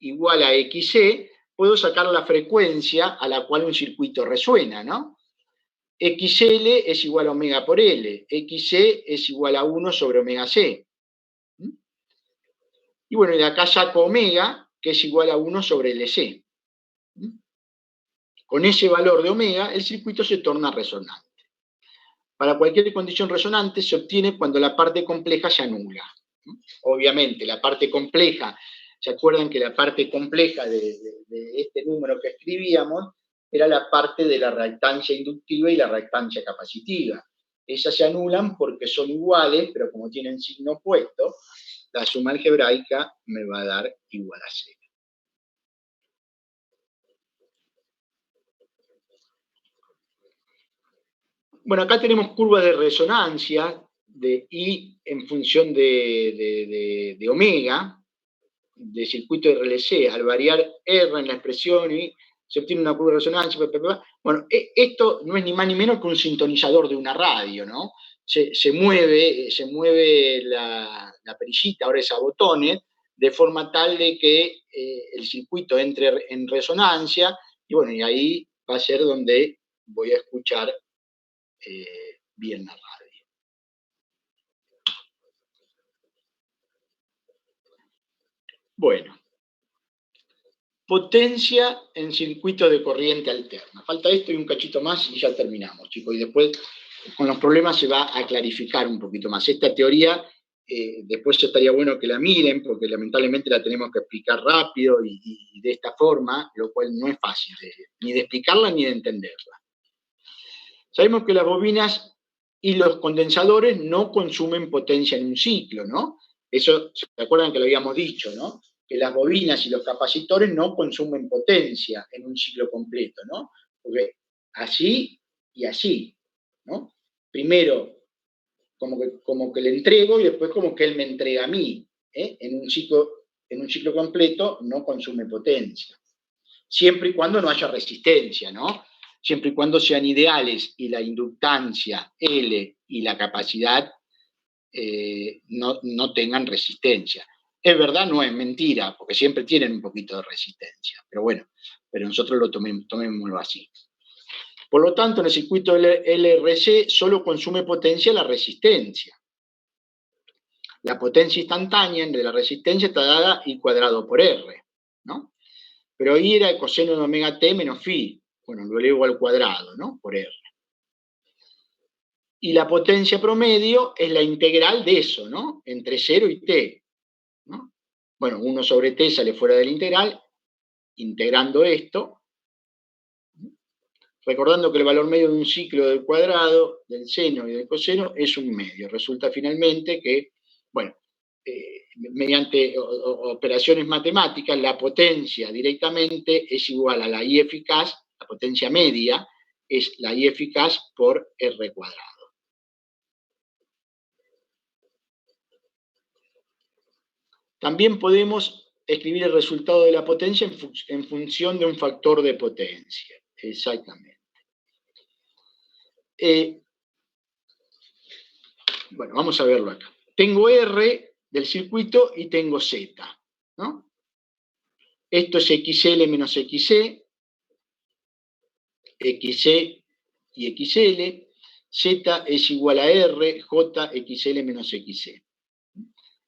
igual a XC, puedo sacar la frecuencia a la cual un circuito resuena, ¿no? XL es igual a omega por L, XC es igual a 1 sobre omega C. Y bueno, de acá saco omega, que es igual a 1 sobre LC. Con ese valor de omega, el circuito se torna resonante. Para cualquier condición resonante se obtiene cuando la parte compleja se anula. Obviamente, la parte compleja, ¿se acuerdan que la parte compleja de este número que escribíamos era la parte de la reactancia inductiva y la reactancia capacitiva? Esas se anulan porque son iguales, pero como tienen signo opuesto, la suma algebraica me va a dar igual a 0. Bueno, acá tenemos curvas de resonancia de I en función de omega, de circuito de RLC. Al variar R en la expresión y se obtiene una curva de resonancia. Bueno, esto no es ni más ni menos que un sintonizador de una radio, ¿no? Se mueve la perillita, ahora es a botones, de forma tal de que el circuito entre en resonancia, y bueno, y ahí va a ser donde voy a escuchar bien la radio. Bueno, potencia en circuito de corriente alterna. Falta esto y un cachito más y ya terminamos, chicos. Y después con los problemas se va a clarificar un poquito más. Esta teoría, después estaría bueno que la miren, porque lamentablemente la tenemos que explicar rápido y de esta forma, lo cual no es fácil ni de explicarla ni de entenderla. Sabemos que las bobinas y los condensadores no consumen potencia en un ciclo, ¿no? Eso, ¿se acuerdan que lo habíamos dicho, no? Que las bobinas y los capacitores no consumen potencia en un ciclo completo, ¿no? Porque así y así, ¿no? primero como que le entrego y después como que él me entrega a mí. En un ciclo completo no consume potencia. Siempre y cuando no haya resistencia, ¿no? Siempre y cuando sean ideales y la inductancia L y la capacidad no tengan resistencia. Es verdad, no es mentira, porque siempre tienen un poquito de resistencia, pero bueno, pero nosotros lo tomémoslo así. Por lo tanto, en el circuito LRC solo consume potencia la resistencia. La potencia instantánea de la resistencia está dada I cuadrado por R, ¿no? Pero I era el coseno de omega t menos phi. Bueno, lo elevo al cuadrado, ¿no? Por R. Y la potencia promedio es la integral de eso, ¿no? Entre 0 y t, ¿no? Bueno, 1 sobre t sale fuera de la integral, integrando esto, recordando que el valor medio de un ciclo del cuadrado, del seno y del coseno es 1/2. Resulta finalmente que, bueno, mediante operaciones matemáticas, la potencia directamente es igual a la I eficaz, la potencia media es la I eficaz por R cuadrado. También podemos escribir el resultado de la potencia en función de un factor de potencia. Exactamente. Bueno, vamos a verlo acá. Tengo R del circuito y tengo Z, ¿no? Esto es XL menos XC, XC y XL. Z es igual a R, J, XL menos XC.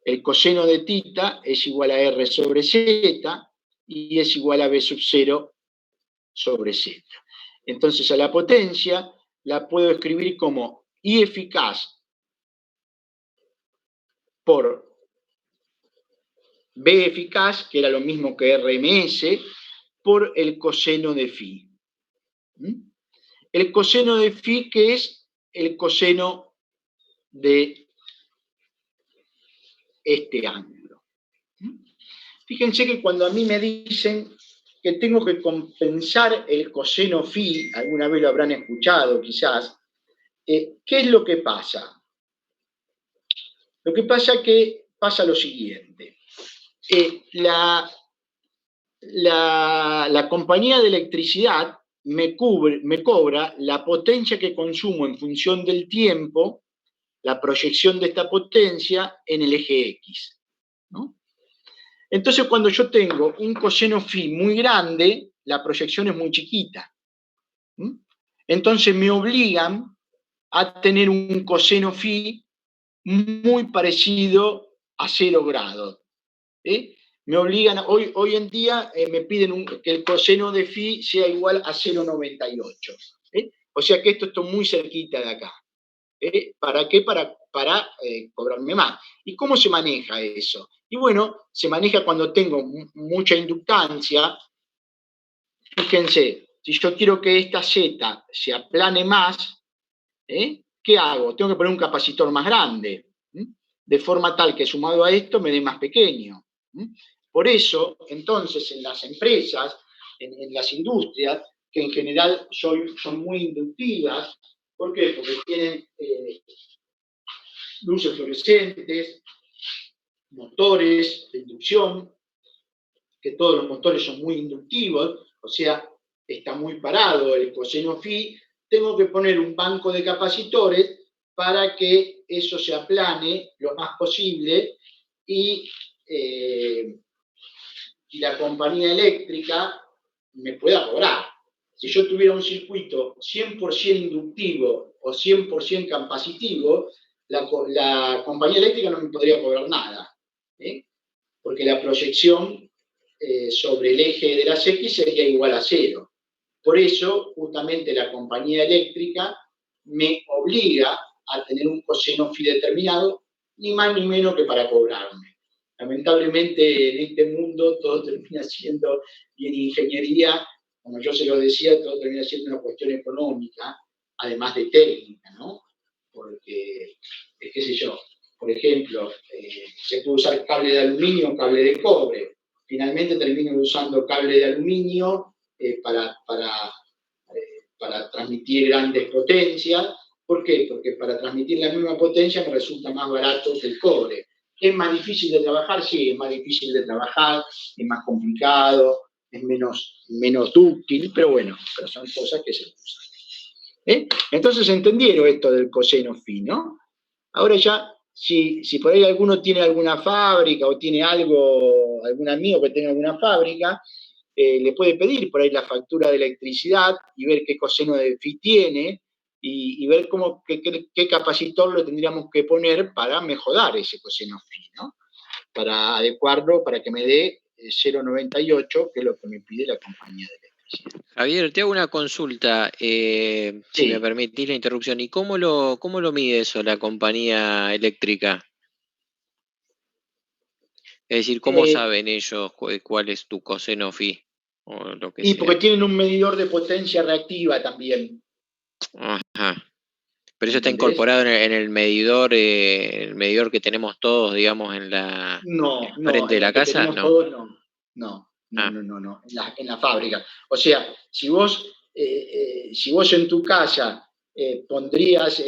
El coseno de θ es igual a R sobre Z y es igual a B sub 0 sobre Z. Entonces, a la potencia la puedo escribir como I eficaz por B eficaz, que era lo mismo que RMS, por el coseno de phi. El coseno de phi, que es el coseno de este ángulo. Fíjense que cuando a mí me dicen que tengo que compensar el coseno phi, alguna vez lo habrán escuchado quizás, ¿qué es lo que pasa? Lo que pasa es que pasa lo siguiente. La compañía de electricidad me cobra la potencia que consumo en función del tiempo, la proyección de esta potencia en el eje X, ¿no? Entonces, cuando yo tengo un coseno phi muy grande, la proyección es muy chiquita. Entonces me obligan a tener un coseno phi muy parecido a 0 grados. Me obligan, hoy en día me piden que el coseno de phi sea igual a 0,98. O sea que esto está muy cerquita de acá. ¿Para qué? Para cobrarme más. ¿Y cómo se maneja eso? Y bueno, se maneja cuando tengo mucha inductancia. Fíjense, si yo quiero que esta Z se aplane más, ¿qué hago? Tengo que poner un capacitor más grande, de forma tal que sumado a esto me dé más pequeño. Por eso, entonces, en las empresas, en las industrias, que en general son muy inductivas, ¿por qué? Porque tienen luces fluorescentes, motores de inducción, que todos los motores son muy inductivos, o sea, está muy parado el coseno phi, tengo que poner un banco de capacitores para que eso se aplane lo más posible y la compañía eléctrica me pueda cobrar. Si yo tuviera un circuito 100% inductivo o 100% capacitivo, la compañía eléctrica no me podría cobrar nada, porque la proyección sobre el eje de las X sería igual a 0. Por eso, justamente, la compañía eléctrica me obliga a tener un coseno phi determinado, ni más ni menos que para cobrarme. Lamentablemente, en este mundo todo termina siendo, y en ingeniería, como yo se lo decía, todo termina siendo una cuestión económica, además de técnica, ¿no? Porque, qué sé yo, por ejemplo, se puede usar cable de aluminio o cable de cobre. Finalmente termino usando cable de aluminio para transmitir grandes potencias, ¿Por qué? Porque para transmitir la misma potencia me resulta más barato que el cobre. ¿Es más difícil de trabajar? Sí, es más difícil de trabajar, es más complicado, es menos dúctil, pero bueno, pero son cosas que se usan. Entonces entendieron esto del coseno phi, ¿no? Ahora ya, si por ahí alguno tiene alguna fábrica o tiene algún amigo que tenga alguna fábrica, le puede pedir por ahí la factura de electricidad y ver qué coseno de phi tiene y ver qué capacitor le tendríamos que poner para mejorar ese coseno phi, ¿no? Para adecuarlo, para que me dé 0,98, que es lo que me pide la compañía de electricidad. Javier, te hago una consulta, si me permitís la interrupción. ¿Y cómo lo mide eso la compañía eléctrica? Es decir, ¿cómo saben ellos cuál es tu coseno phi? O lo que sea. Porque tienen un medidor de potencia reactiva también. Ajá. Pero eso está incorporado en el medidor que tenemos todos, digamos, en la frente de la casa, ¿no? Todos, no, en la fábrica. O sea, si vos en tu casa pondrías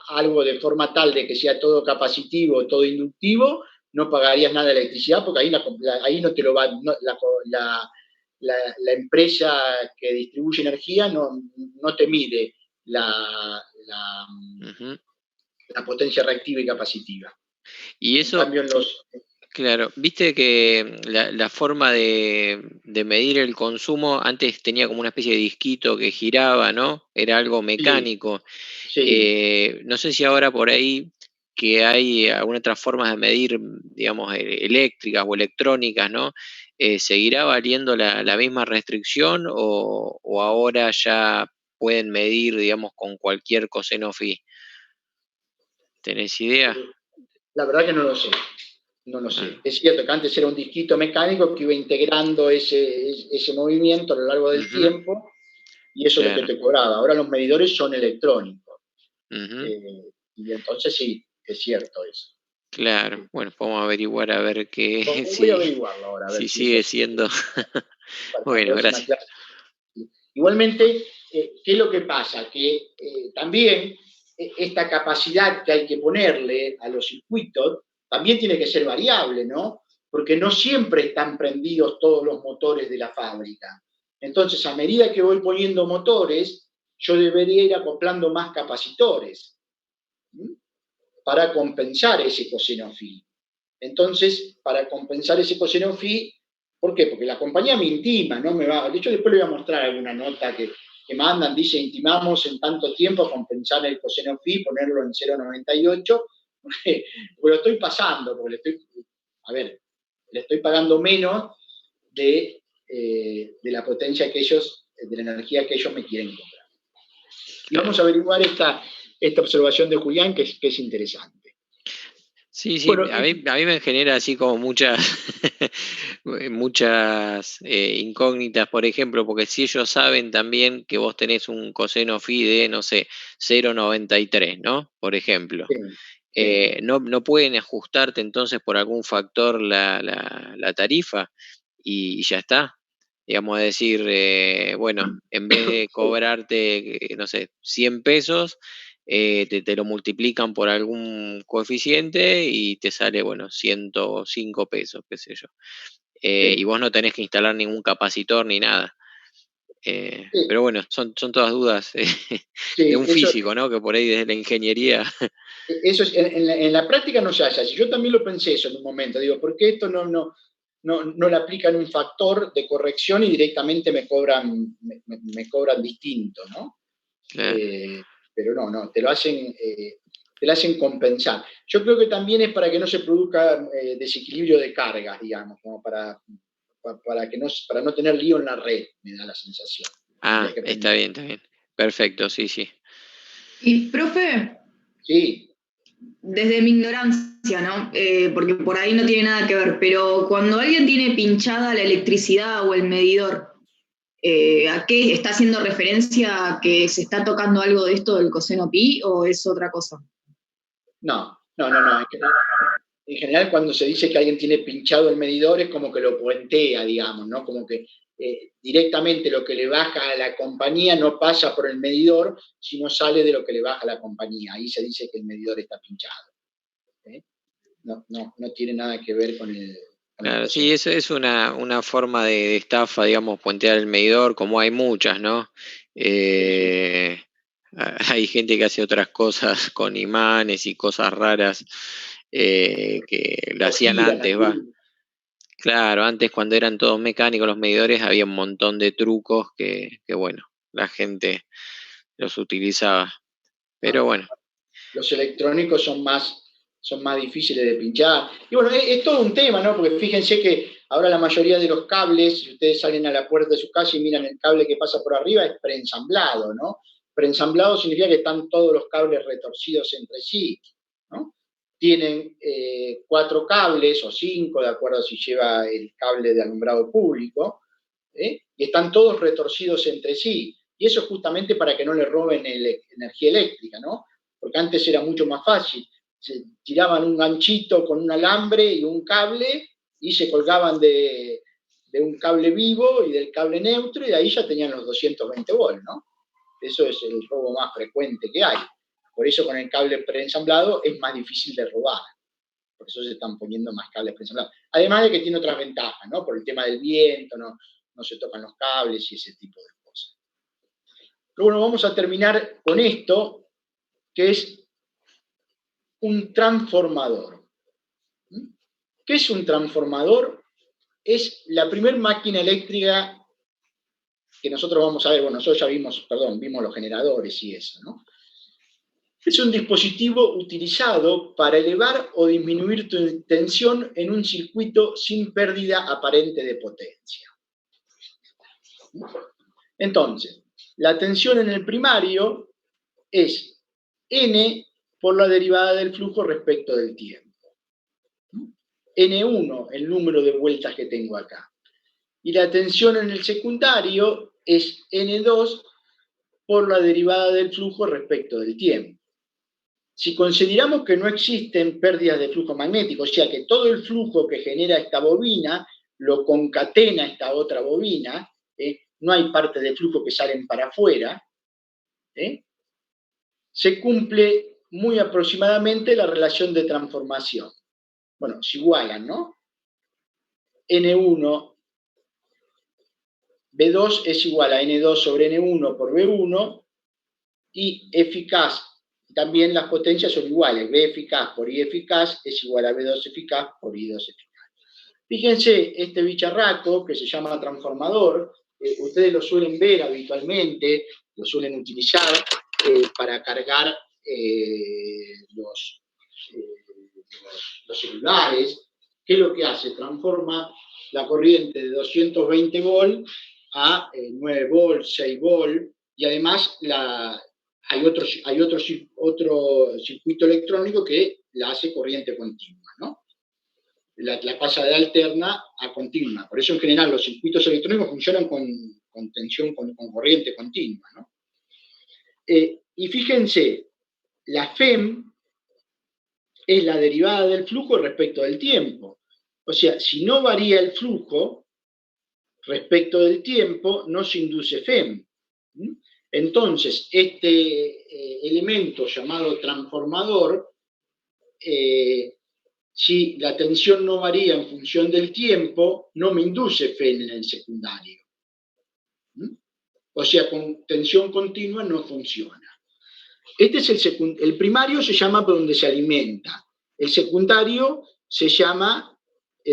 algo de forma tal de que sea todo capacitivo, todo inductivo, no pagarías nada de electricidad porque ahí no te lo va, la empresa que distribuye energía no te mide la potencia reactiva y capacitiva. Y eso, en cambio, claro, viste que la forma de medir el consumo antes tenía como una especie de disquito que giraba, ¿no? Era algo mecánico. Sí. No sé si ahora por ahí que hay algunas otras formas de medir, digamos, eléctricas o electrónicas, ¿no? ¿Seguirá valiendo la misma restricción o ahora ya pueden medir, digamos, con cualquier coseno phi? ¿Tenés idea? La verdad que no lo sé. No lo sé. Es cierto que antes era un disquito mecánico que iba integrando ese movimiento a lo largo del tiempo y eso es lo que te cobraba. Ahora los medidores son electrónicos. Y entonces sí, es cierto eso. Claro, bueno, podemos averiguar a ver qué. Voy a averiguarlo ahora. A ver si sigue siendo. Bueno, gracias. Clase. Igualmente, ¿qué es lo que pasa? Que también esta capacidad que hay que ponerle a los circuitos también tiene que ser variable, ¿no? Porque no siempre están prendidos todos los motores de la fábrica. Entonces, a medida que voy poniendo motores, yo debería ir acoplando más capacitores para compensar ese coseno phi. Entonces, para compensar ese coseno phi, ¿por qué? Porque la compañía me intima, ¿no? De hecho, después le voy a mostrar alguna nota que mandan, dice, intimamos en tanto tiempo a compensar el coseno phi, ponerlo en 0,98, porque lo estoy pasando, porque le estoy pagando menos de la potencia de la energía que ellos me quieren comprar. Y vamos a averiguar esta observación de Julián, que es interesante. Sí, bueno, a mí me genera así como muchas incógnitas, por ejemplo, porque si ellos saben también que vos tenés un coseno phi de, no sé, 0,93, ¿no? Por ejemplo. Sí. No pueden ajustarte entonces por algún factor la tarifa y ya está. Digamos, decir, bueno, en vez de cobrarte, no sé, 100 pesos, te lo multiplican por algún coeficiente y te sale, bueno, 105 pesos, qué sé yo. Y vos no tenés que instalar ningún capacitor ni nada. Pero bueno, son todas dudas de un físico, ¿no? Que por ahí desde la ingeniería. Eso es, en la práctica no se hace así. Yo también lo pensé eso en un momento. Digo, ¿por qué esto no le aplican un factor de corrección y directamente me cobran distinto, ¿no? Claro. Pero no, te lo hacen compensar. Yo creo que también es para que no se produzca desequilibrio de cargas, digamos, como para no tener lío en la red, me da la sensación. Está bien. Perfecto, sí. Y, profe. Sí. Desde mi ignorancia, ¿no? Porque por ahí no tiene nada que ver, pero cuando alguien tiene pinchada la electricidad o el medidor, ¿a qué está haciendo referencia a que se está tocando algo de esto del coseno pi o es otra cosa? No. en general cuando se dice que alguien tiene pinchado el medidor es como que lo puentea, digamos, ¿no? Como que directamente lo que le baja a la compañía no pasa por el medidor, sino sale de lo que le baja a la compañía. Ahí se dice que el medidor está pinchado. No tiene nada que ver con el... Claro, sí, eso es una forma de estafa, digamos, puentear el medidor, como hay muchas, ¿no? Hay gente que hace otras cosas con imanes y cosas raras que lo hacían antes, va. Claro, antes cuando eran todos mecánicos los medidores había un montón de trucos que bueno, la gente los utilizaba. Pero bueno. Los electrónicos son más difíciles de pinchar. Y bueno, es todo un tema, ¿no? Porque fíjense que ahora la mayoría de los cables, si ustedes salen a la puerta de su casa y miran el cable que pasa por arriba, es preensamblado, ¿no? Preensamblado significa que están todos los cables retorcidos entre sí, ¿no? Tienen 4 cables o 5, de acuerdo a si lleva el cable de alumbrado público, y están todos retorcidos entre sí. Y eso es justamente para que no le roben energía eléctrica, ¿no? Porque antes era mucho más fácil. Se tiraban un ganchito con un alambre y un cable y se colgaban de un cable vivo y del cable neutro y de ahí ya tenían los 220 volts, ¿no? Eso es el robo más frecuente que hay. Por eso con el cable preensamblado es más difícil de robar. Por eso se están poniendo más cables preensamblados. Además de que tiene otras ventajas, ¿no? Por el tema del viento, no se tocan los cables y ese tipo de cosas. Pero bueno, vamos a terminar con esto, que es un transformador. ¿Qué es un transformador? Es la primera máquina eléctrica que nosotros vamos a ver. Bueno, nosotros ya vimos los generadores y eso, ¿no? Es un dispositivo utilizado para elevar o disminuir tu tensión en un circuito sin pérdida aparente de potencia. Entonces, la tensión en el primario es N por la derivada del flujo respecto del tiempo. N1, el número de vueltas que tengo acá. Y la tensión en el secundario es N2 por la derivada del flujo respecto del tiempo. Si consideramos que no existen pérdidas de flujo magnético, o sea que todo el flujo que genera esta bobina lo concatena esta otra bobina, no hay parte de flujo que salen para afuera, se cumple muy aproximadamente la relación de transformación. Bueno, se igualan, ¿no? N1, B2 es igual a N2 sobre N1 por B1, y eficaz, también las potencias son iguales. B eficaz por I eficaz es igual a B2 eficaz por I2 eficaz. Fíjense, este bicharraco que se llama transformador, ustedes lo suelen ver habitualmente, lo suelen utilizar para cargar los celulares. ¿Qué es lo que hace? Transforma la corriente de 220 volts a 9 volts, 6 volts, y además hay otro circuito electrónico que la hace corriente continua, ¿no? La pasa de alterna a continua. Por eso en general los circuitos electrónicos funcionan con tensión, con corriente continua, ¿no? Y fíjense, la FEM es la derivada del flujo respecto del tiempo. O sea, si no varía el flujo respecto del tiempo, no se induce FEM. Entonces, este elemento llamado transformador, si la tensión no varía en función del tiempo, no me induce FEM en el secundario. O sea, con tensión continua no funciona. Este es el primario, se llama por donde se alimenta. El secundario se llama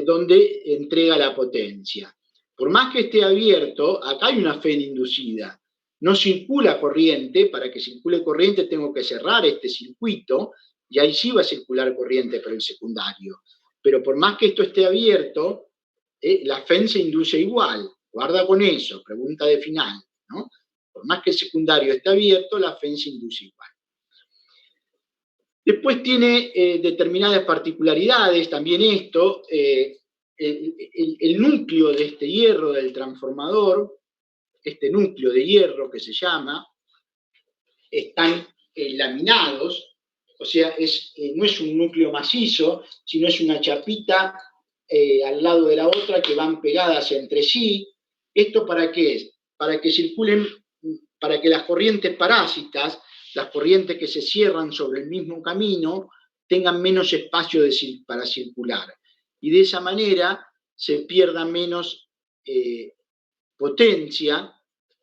donde entrega la potencia. Por más que esté abierto, acá hay una FEM inducida. No circula corriente. Para que circule corriente tengo que cerrar este circuito y ahí sí va a circular corriente por el secundario. Pero por más que esto esté abierto, la FEM se induce igual. Guarda con eso, pregunta de final, ¿no? Por más que el secundario esté abierto, la FEM se induce igual. Después tiene determinadas particularidades, también esto, el núcleo de este hierro del transformador, este núcleo de hierro que se llama, están laminados, O sea, no es un núcleo macizo, sino es una chapita al lado de la otra que van pegadas entre sí. ¿Esto para qué es? Para que circulen, para que las corrientes parásitas, las corrientes que se cierran sobre el mismo camino, tengan menos espacio para circular. Y de esa manera se pierda menos potencia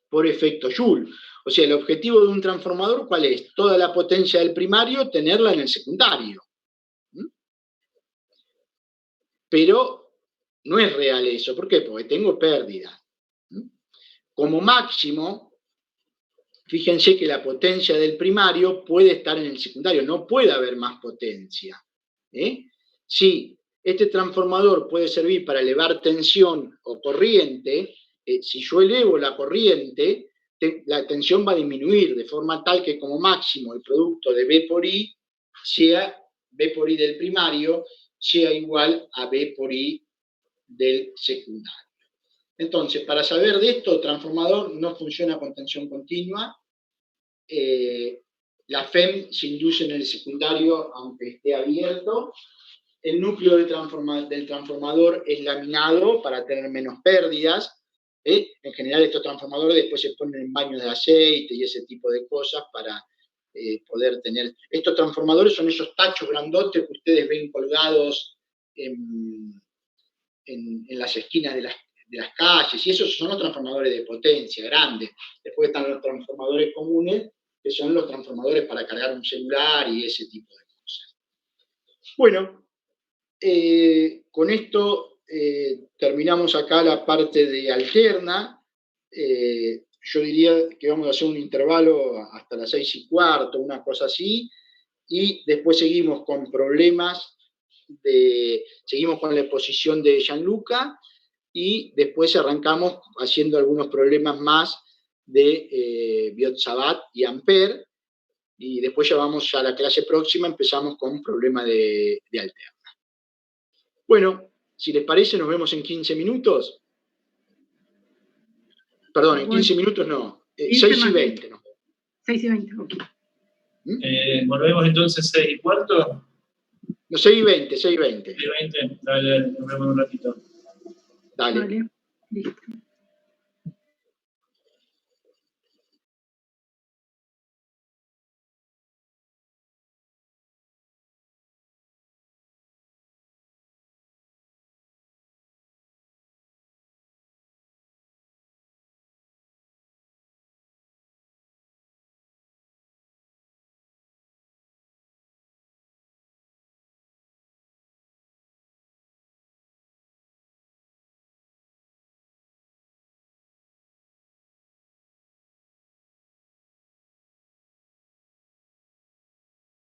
por efecto Joule. O sea, el objetivo de un transformador, ¿cuál es? Toda la potencia del primario, tenerla en el secundario. Pero no es real eso. ¿Por qué? Porque tengo pérdida. Como máximo, fíjense que la potencia del primario puede estar en el secundario, no puede haber más potencia. Sí, este transformador puede servir para elevar tensión o corriente. Si yo elevo la corriente, la tensión va a disminuir de forma tal que como máximo el producto de B por I sea B por I del primario sea igual a B por I del secundario. Entonces, para saber de esto, el transformador no funciona con tensión continua. La FEM se induce en el secundario aunque esté abierto. El núcleo del transformador es laminado para tener menos pérdidas. En general estos transformadores después se ponen en baños de aceite y ese tipo de cosas para poder tener... Estos transformadores son esos tachos grandotes que ustedes ven colgados en las esquinas de las calles, y esos son los transformadores de potencia grandes. Después están los transformadores comunes, que son los transformadores para cargar un celular y ese tipo de cosas. Bueno, con esto terminamos acá la parte de alterna. Yo diría que vamos a hacer un intervalo hasta las 6:15, una cosa así, y después seguimos con problemas, seguimos con la exposición de Gianluca, y después arrancamos haciendo algunos problemas más de Biot-Savart y Ampère, y después ya vamos a la clase próxima, empezamos con un problema de alterna. Bueno, si les parece, nos vemos en 15 minutos. Perdón, en 15 minutos no, 6:20. ¿No? 6:20, ok. ¿Volvemos entonces 6:15? No, 6:20. 6:20, dale, nos vemos en un ratito. Dale. Vale, listo.